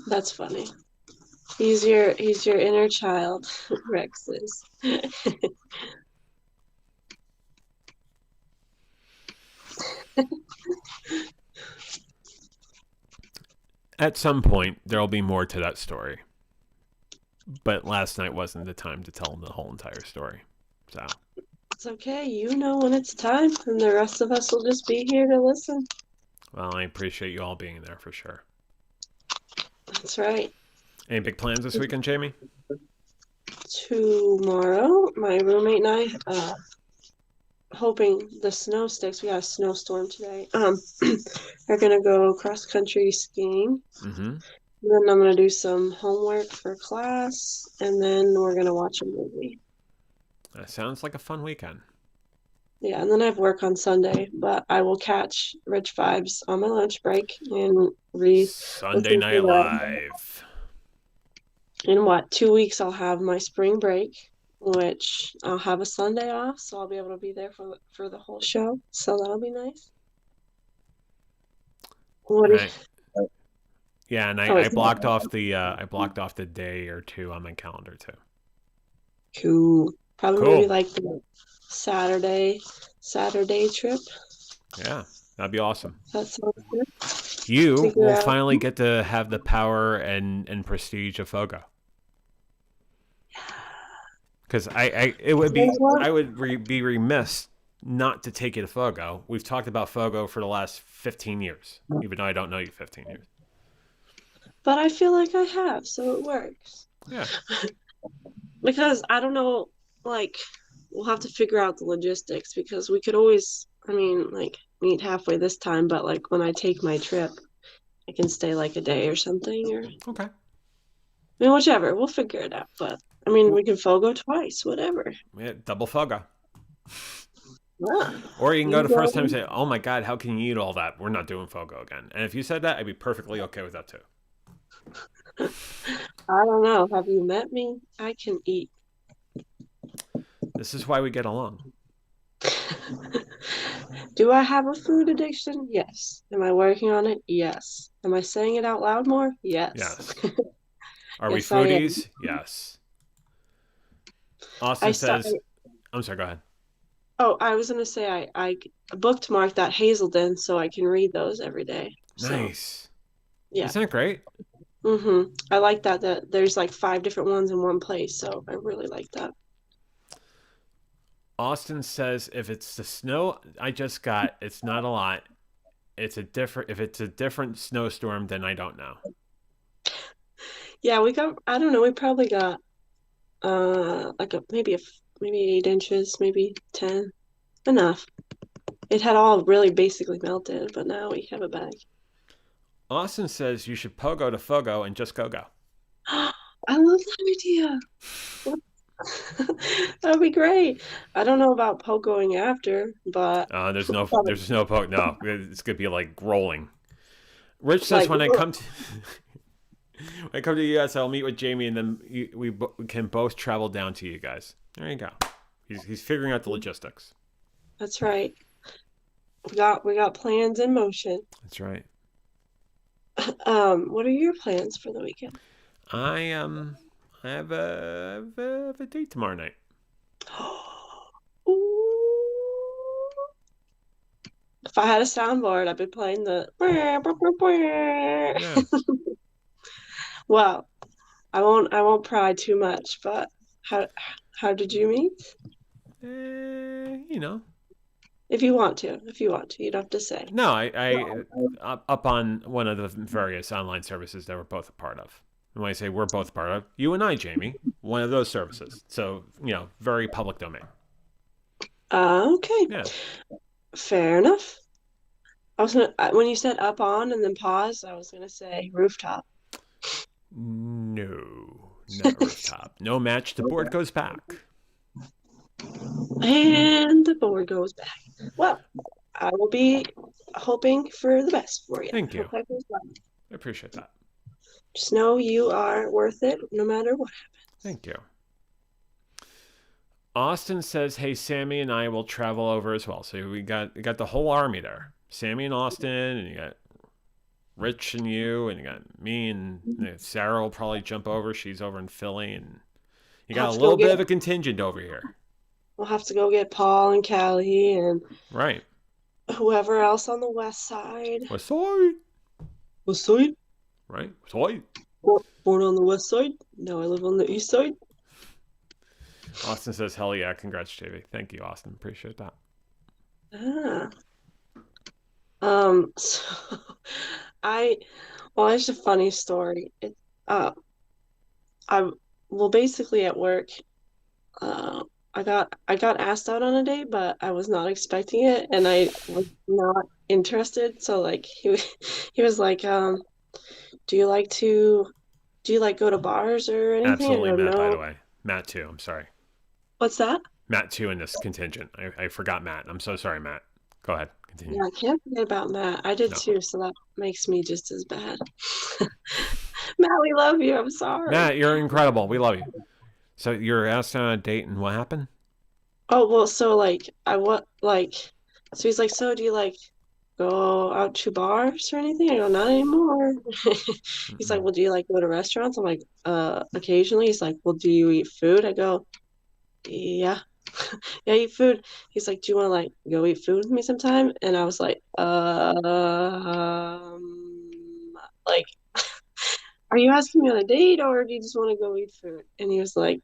That's funny. He's your inner child, Rex is. At some point, there'll be more to that story. But last night wasn't the time to tell the whole entire story. So It's okay. You know when it's time, and the rest of us will just be here to listen. well, I appreciate you all being there for sure. That's right. Any big plans this weekend, Jamie? Tomorrow, my roommate and I, hoping the snow sticks. We got a snowstorm today. Are gonna go cross country skiing. Mm-hmm. Then I'm gonna do some homework for class, and then we're gonna watch a movie. That sounds like a fun weekend. Yeah, and then I have work on Sunday, but I will catch Rich Vibes on my lunch break and Sunday listen to Night Live. In what, 2 weeks I'll have my spring break, which I'll have a Sunday off, so I'll be able to be there for the whole show. So that'll be nice. What do you, Right. Yeah, and Oh, I it's blocked off the day or two on my calendar too. cool. Probably Cool. maybe like the Saturday trip. Yeah, that'd be awesome. That sounds good. You Figure will out- finally get to have the power and prestige of Fogo. Because I would be remiss not to take you to Fogo. We've talked about Fogo for the last 15 years, even though I don't know you 15 years. But I feel like I have, so it works. Yeah. Because I don't know, like, we'll have to figure out the logistics because we could always, like, meet halfway this time, but like when I take my trip, I can stay like a day or something, or Okay. whichever. We'll figure it out. But we can Fogo twice, whatever. Yeah, double Fogo. Yeah. Or you can go You the first time go. and say, "Oh my God, how can you eat all that? We're not doing Fogo again." And if you said that, I'd be perfectly okay with that too. I don't know. Have you met me? I can eat. This is why we get along. Do I have a food addiction? Yes. Am I working on it? Yes. Am I saying it out loud more? Yes. Yes. Are Yes, we I am. foodies? Yes. Austin says, I'm sorry, go ahead. Oh, I was gonna say I bookmarked that Hazelden so I can read those every day. So, Nice. yeah. Isn't that great? I like that there's like 5 different ones in one place, so I really like that. Austin says, if it's the snow I just got, it's not a lot. If it's a different snowstorm, then I don't know. Yeah, I don't know, we probably got like maybe 8 inches, maybe 10. Enough. It had all really basically melted, but now we have a bag. Austin says you should pogo to Fogo and just go. I love that idea. That'd be great. I don't know about pogoing after, but There's no pogo. No, it's gonna be like rolling. Rich says when I come to the US, I'll meet with Jamie, and then we can both travel down to you guys. There you go. He's figuring out the logistics. That's right. We got plans in motion. That's right. What are your plans for the weekend? I have a date tomorrow night. Ooh. If I had a soundboard, I'd be playing the. Yeah. Well, I won't pry too much, but how did you meet? You know. If you want to, you don't have to say. No, I up on one of the various online services that we're both a part of. And when I say we're both part of, you and I, Jamie, one of those services. So, very public domain. Okay. Yeah. Fair enough. When you said up on and then pause, I was gonna say rooftop. No, not rooftop. No match. The board goes back. And the board goes back. Well, I will be hoping for the best for you. Thank you. Hope that goes well. I appreciate that. Just know you are worth it no matter what happens. Thank you. Austin says, "Hey, Sammy and I will travel over as well." So we got the whole army there. Sammy and Austin, and you got Rich and you, and you got me, and Sarah will probably jump over. She's over in Philly, and you got a little bit of a contingent over here. We'll have to go get Paul and Callie and Right. whoever else on the west side. West Side, West side? right? West Side. Born on the west side. Now I live on the east side. Austin says, hell yeah, congrats, JV. Thank you, Austin. Appreciate that. Ah. So it's a funny story. I, well, basically at work, uh, I got asked out on a date, but I was not expecting it, and I was not interested. So like he was like, do you like to do you like go to bars or anything? I Absolutely go, Matt, by no. the way. Matt, too. I'm sorry. What's that? Matt, too, in this contingent. I forgot Matt. I'm so sorry, Matt. Go ahead. Continue. Yeah, I can't forget about Matt. I did No. too, so that makes me just as bad. Matt, we love you. I'm sorry. Matt, you're incredible. We love you. So you're asked on a date, and what happened? Oh, well, so like so he's like, so do you like go out to bars or anything? I go, not anymore. He's like, Mm-mm. well, do you like go to restaurants? I'm like, occasionally. He's like, well, do you eat food? I go, yeah. Yeah, I eat food. He's like, do you want to like go eat food with me sometime? And I was like, like, are you asking me on a date or do you just want to go eat food? And he was like,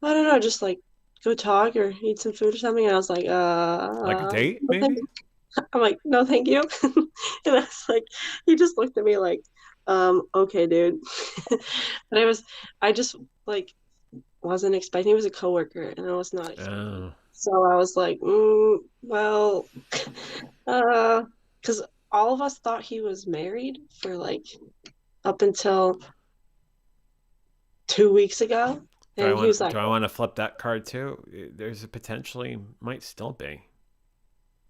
I don't know, just like go talk or eat some food or something. And I was like, Like a date, no, thank maybe? you. I'm like, no, thank you. And I was like, he just looked at me like, okay, dude. But I just like wasn't expecting. He was a coworker, and I was not expecting. Oh. So I was like, well, because all of us thought he was married for like up until 2 weeks ago, and he was like, Do I want to flip that card too? There's a potentially might still be.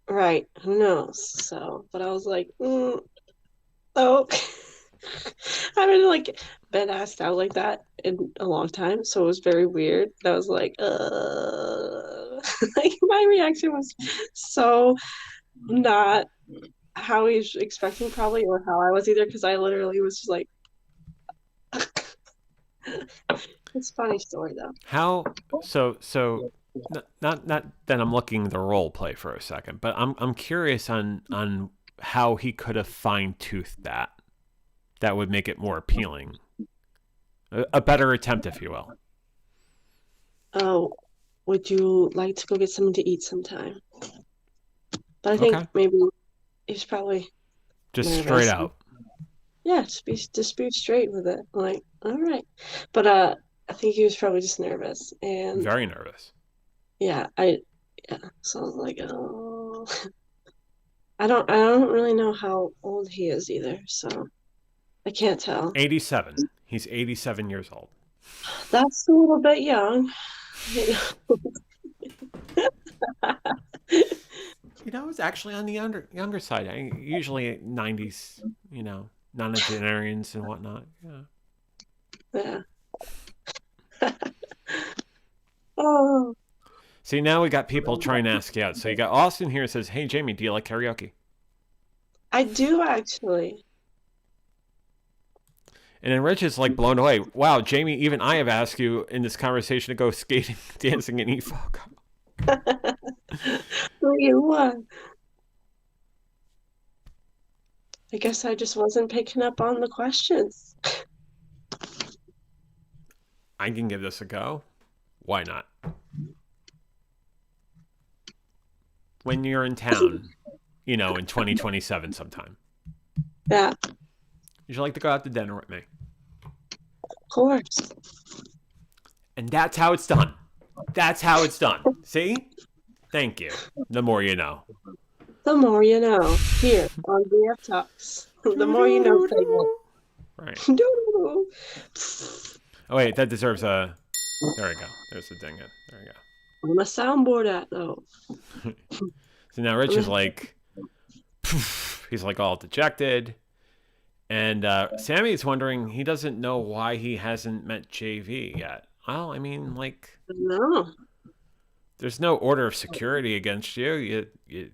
right, who knows? So, but I was like, oh, I haven't like been asked out like that in a long time, so it was very weird. I was like, like my reaction was so not how he's expecting probably or how I was either because I literally was just like it's a funny story though. How so not that I'm looking the role play for a second, but I'm curious on how he could have fine-toothed that would make it more appealing. A better attempt, if you will. Oh, would you like to go get something to eat sometime? But I think Okay. maybe he's probably Just nervous. straight out. Yeah, just be straight with it. Like, all right. But I think he was probably just nervous and Very nervous. yeah, so I was like, oh I don't really know how old he is either, so I can't tell. 87. He's 87 years old. That's a little bit young. You know, it's actually on the younger side. Usually 90s, nonagenarians and whatnot. Yeah. Yeah. Oh, See, now we got people trying to ask you out. So you got Austin here says, hey, Jamie, do you like karaoke? I do actually. And then Rich is like blown away. Wow, Jamie, even I have asked you in this conversation to go skating, dancing, and eat fuck. 3-1. I guess I just wasn't picking up on the questions. I can give this a go. Why not? When you're in town, in 2027 sometime. Yeah, Would you like to go out to dinner with me? of course. And that's how it's done. That's how it's done. See? Thank you. The more you know. The more you know. Here on VF Talks. The more you know segment. Right. Doo-doo-doo. Oh, wait, that deserves a... There we go. There's the ding it. There we go. I'm a soundboard at though. So now Rich is like... He's like all dejected. And Sammy is wondering, he doesn't know why he hasn't met JV yet. Well, I mean, like... No. There's no order of security against you.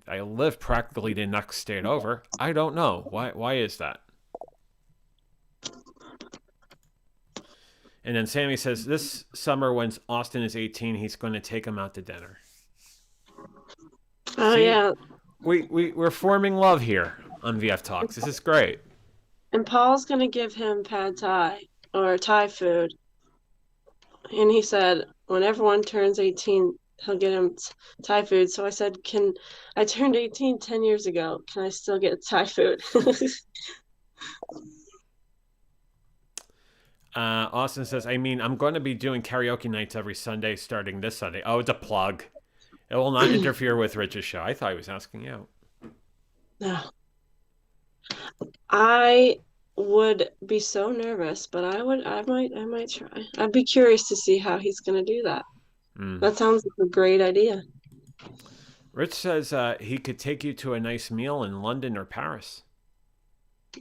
I live practically the next state over. I don't know. Why is that? And then Sammy says, this summer when Austin is 18, he's going to take him out to dinner. Oh See? yeah. we're forming love here on VF Talks. This is great. And Paul's gonna give him pad thai or Thai food. And he said when everyone turns 18, he'll get him Thai food. So I said, I turned 18 10 years ago. Can I still get Thai food? Austin says, I mean, I'm going to be doing karaoke nights every Sunday starting this Sunday. Oh, it's a plug. It will not interfere with Rich's show. I thought he was asking you out. No. I would be so nervous, but I might try. I'd be curious to see how he's gonna do that. That sounds like a great idea. Rich says he could take you to a nice meal in London or Paris.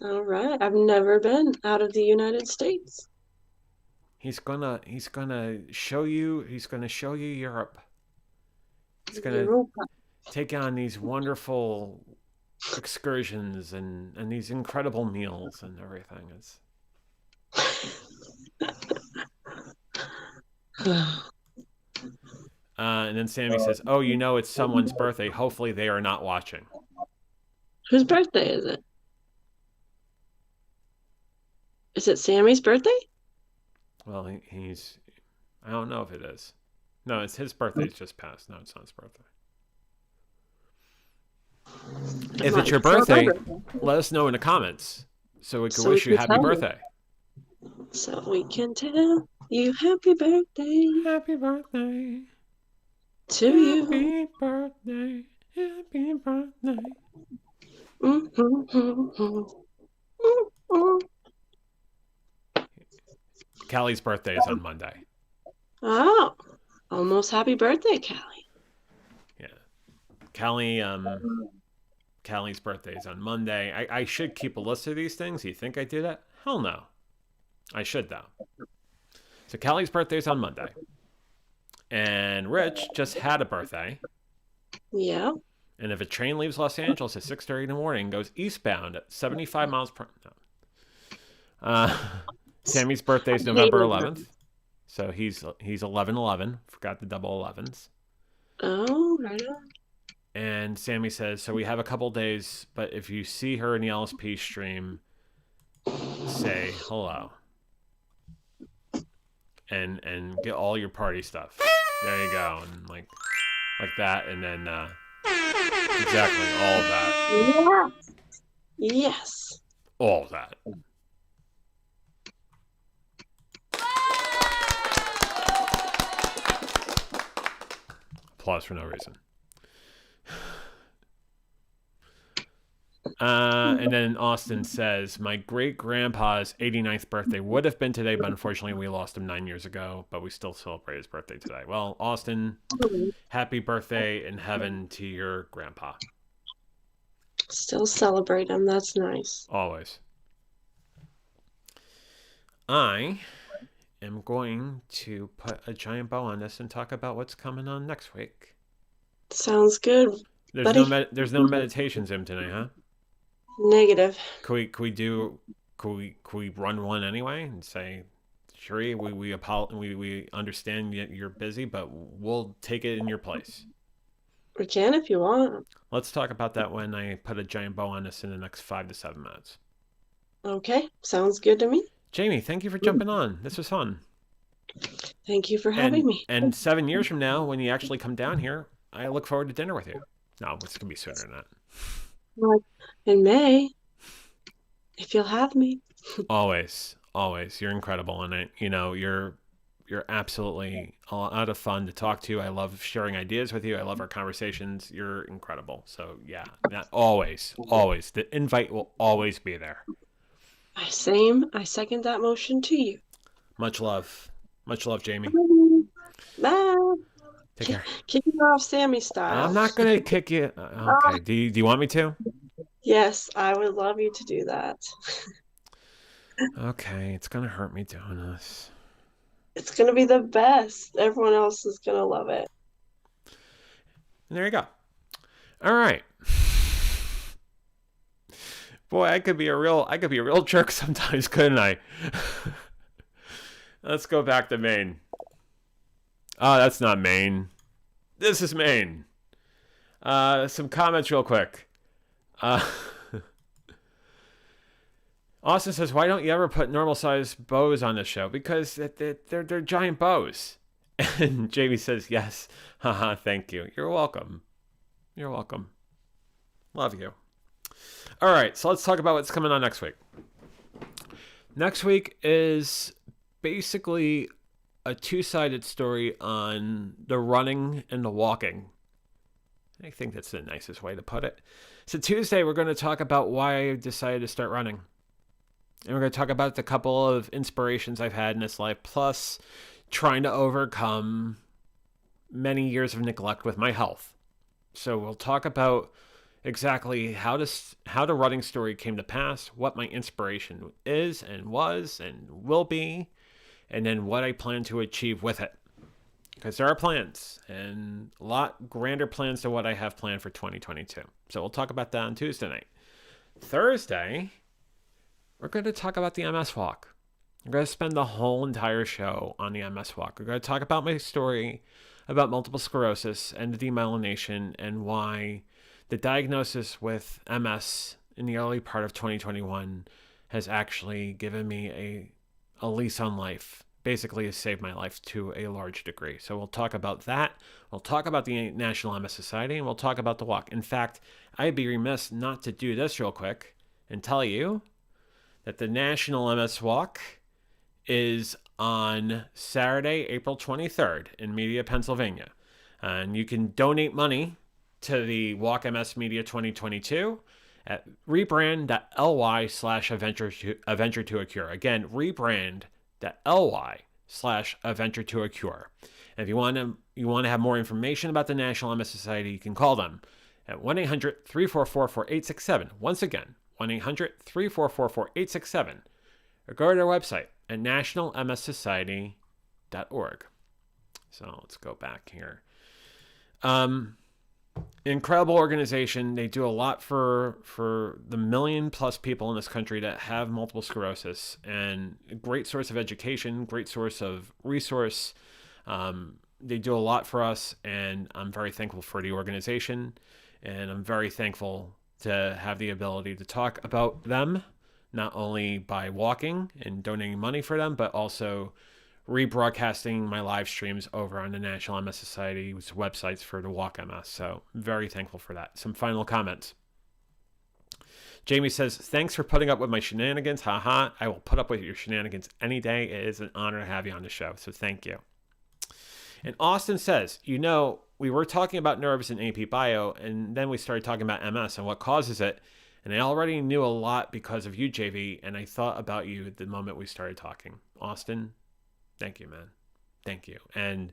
All right. I've never been out of the United States. He's gonna show you Europe. He's gonna Europa. take you on these wonderful excursions and these incredible meals and everything. It's and then Sammy says, "Oh, you know it's someone's birthday. Hopefully they are not watching." Whose birthday is it? Is it Sammy's birthday? Well, he's I don't know if it is. No, it's his birthday's just passed. No, it's not his birthday. If it's your birthday, let us know in the comments so we can wish you happy birthday. So we can tell you happy birthday. Happy birthday to you. Happy birthday. Happy birthday. Callie's birthday is on Monday. Oh, almost happy birthday, Callie. Yeah. Callie's birthday is on Monday. I should keep a list of these things. You think I do that? Hell no. I should, though. So Callie's birthday is on Monday. And Rich just had a birthday. Yeah. And if a train leaves Los Angeles at 6:30 in the morning, goes eastbound at 75 miles per hour. Sammy's birthday is November 11th. So he's 11/11. Forgot the double 11s. Oh, right on. And Sammy says, so we have a couple days, but if you see her in the LSP stream, say hello. And get all your party stuff. There you go. And like that. And then exactly all of that. Yes. All of that. Applause for no reason. And then Austin says, my great-grandpa's 89th birthday would have been today, but unfortunately we lost him 9 years ago, but we still celebrate his birthday today. Well, Austin, happy birthday in heaven to your grandpa. Still celebrate him. That's nice. Always. I am going to put a giant bow on this and talk about what's coming on next week. Sounds good. There's no meditation Zoom tonight, huh? Negative. Could we run one anyway and say, Sheree, we understand you're busy, but we'll take it in your place. We can if you want. Let's talk about that when I put a giant bow on this in the next 5 to 7 minutes. Okay, sounds good to me. Jamie, thank you for jumping on. This was fun. Thank you for having me. And 7 years from now, when you actually come down here, I look forward to dinner with you. No, it's gonna be sooner than that. In May, if you'll have me. Always. You're incredible, and you're absolutely a lot of fun to talk to. I love sharing ideas with you. I love our conversations. You're incredible. So yeah, always. The invite will always be there. I second that motion to you. Much love, Jamie. Bye. Take care. Kick you off Sammy style. I'm not gonna kick you. Okay. Do you want me to? Yes, I would love you to do that. Okay, it's gonna hurt me doing this. It's gonna be the best. Everyone else is gonna love it. And there you go. All right. Boy, I could be a real jerk sometimes, couldn't I? Let's go back to Maine. Oh, that's not Maine. This is Maine. Some comments real quick. Austin says, why don't you ever put normal-sized bows on the show? Because they're giant bows. And Jamie says, yes. Haha, thank you. You're welcome. You're welcome. Love you. All right, so let's talk about what's coming on next week. Next week is basically a two-sided story on the running and the walking. I think that's the nicest way to put it. So Tuesday, we're going to talk about why I decided to start running. And we're going to talk about the couple of inspirations I've had in this life, plus trying to overcome many years of neglect with my health. So we'll talk about exactly how the running story came to pass, what my inspiration is and was and will be, and then what I plan to achieve with it. Because there are plans, and a lot grander plans than what I have planned for 2022. So we'll talk about that on Tuesday night. Thursday, we're going to talk about the MS Walk. We're going to spend the whole entire show on the MS Walk. We're going to talk about my story about multiple sclerosis and the demyelination and why the diagnosis with MS in the early part of 2021 has actually given me a lease on life. Basically has saved my life to a large degree. So we'll talk about that. We'll talk about the National MS Society, and we'll talk about the walk. In fact, I'd be remiss not to do this real quick and tell you that the National MS Walk is on Saturday, April 23rd in Media, Pennsylvania. And you can donate money to the Walk MS Media 2022 at rebrand.ly/a venture to a cure. Again, rebrand.ly/a venture to a cure. And if you want to have more information about the National MS Society, you can call them at 1-800-344-4867. Once again, 1-800-344-4867. Or go to their website at nationalmssociety.org. So let's go back here. Incredible organization. They do a lot for the 1 million+ people in this country that have multiple sclerosis, and a great source of education, great source of resource. They do a lot for us, and I'm very thankful for the organization, and I'm very thankful to have the ability to talk about them, not only by walking and donating money for them, but also rebroadcasting my live streams over on the National MS Society's websites for the Walk MS. So very thankful for that. Some final comments. Jamie says, thanks for putting up with my shenanigans. Haha. I will put up with your shenanigans any day. It is an honor to have you on the show. So thank you. And Austin says, we were talking about nerves in AP Bio, and then we started talking about MS and what causes it. And I already knew a lot because of you, JV, and I thought about you the moment we started talking. Austin, thank you, man. Thank you. And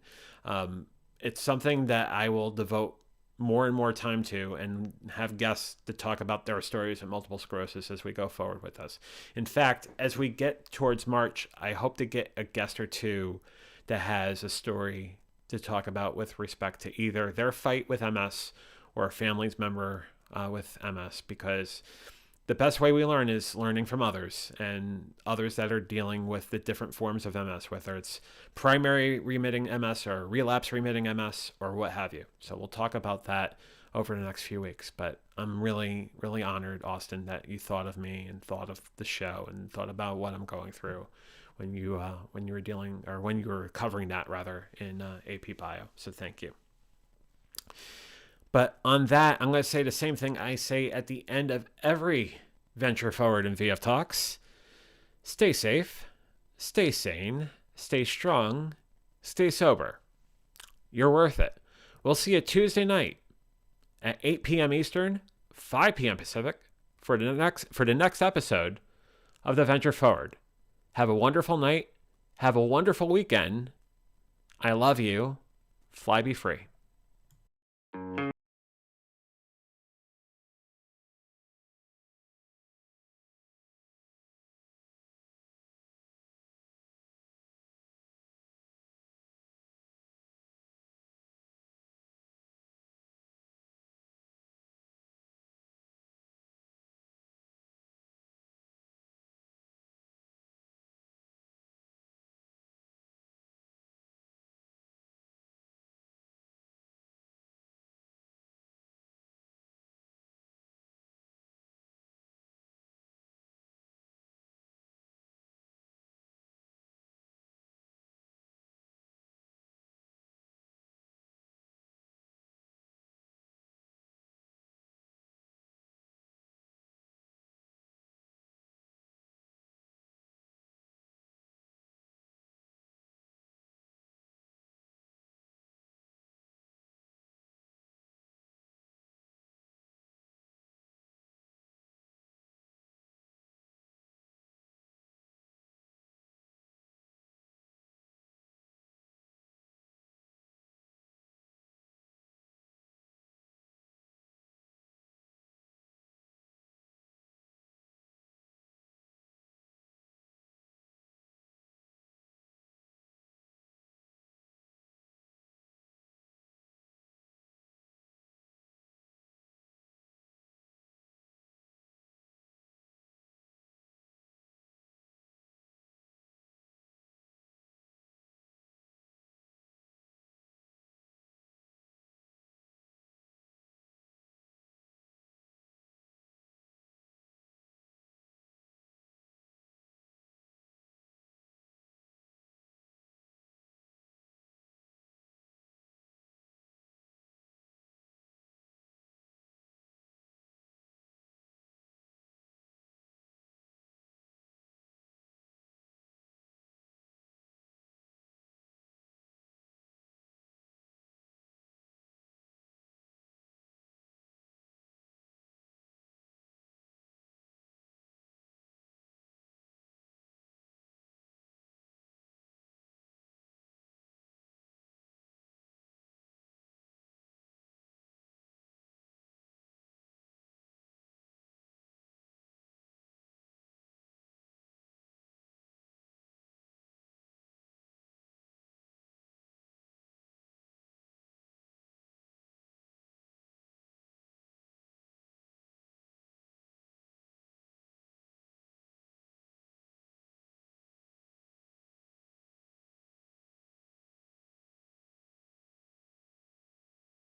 it's something that I will devote more and more time to and have guests to talk about their stories of multiple sclerosis as we go forward with us. In fact, as we get towards March, I hope to get a guest or two that has a story to talk about with respect to either their fight with MS or a family's member with MS, because the best way we learn is learning from others and others that are dealing with the different forms of MS, whether it's primary remitting MS or relapse remitting MS or what have you. So we'll talk about that over the next few weeks. But I'm really, really honored, Austin, that you thought of me and thought of the show and thought about what I'm going through when you were covering that rather in AP Bio. So thank you. But on that, I'm going to say the same thing I say at the end of every Venture Forward in VF Talks. Stay safe, stay sane, stay strong, stay sober. You're worth it. We'll see you Tuesday night at 8 p.m. Eastern, 5 p.m. Pacific for the next episode of the Venture Forward. Have a wonderful night. Have a wonderful weekend. I love you. Fly be free.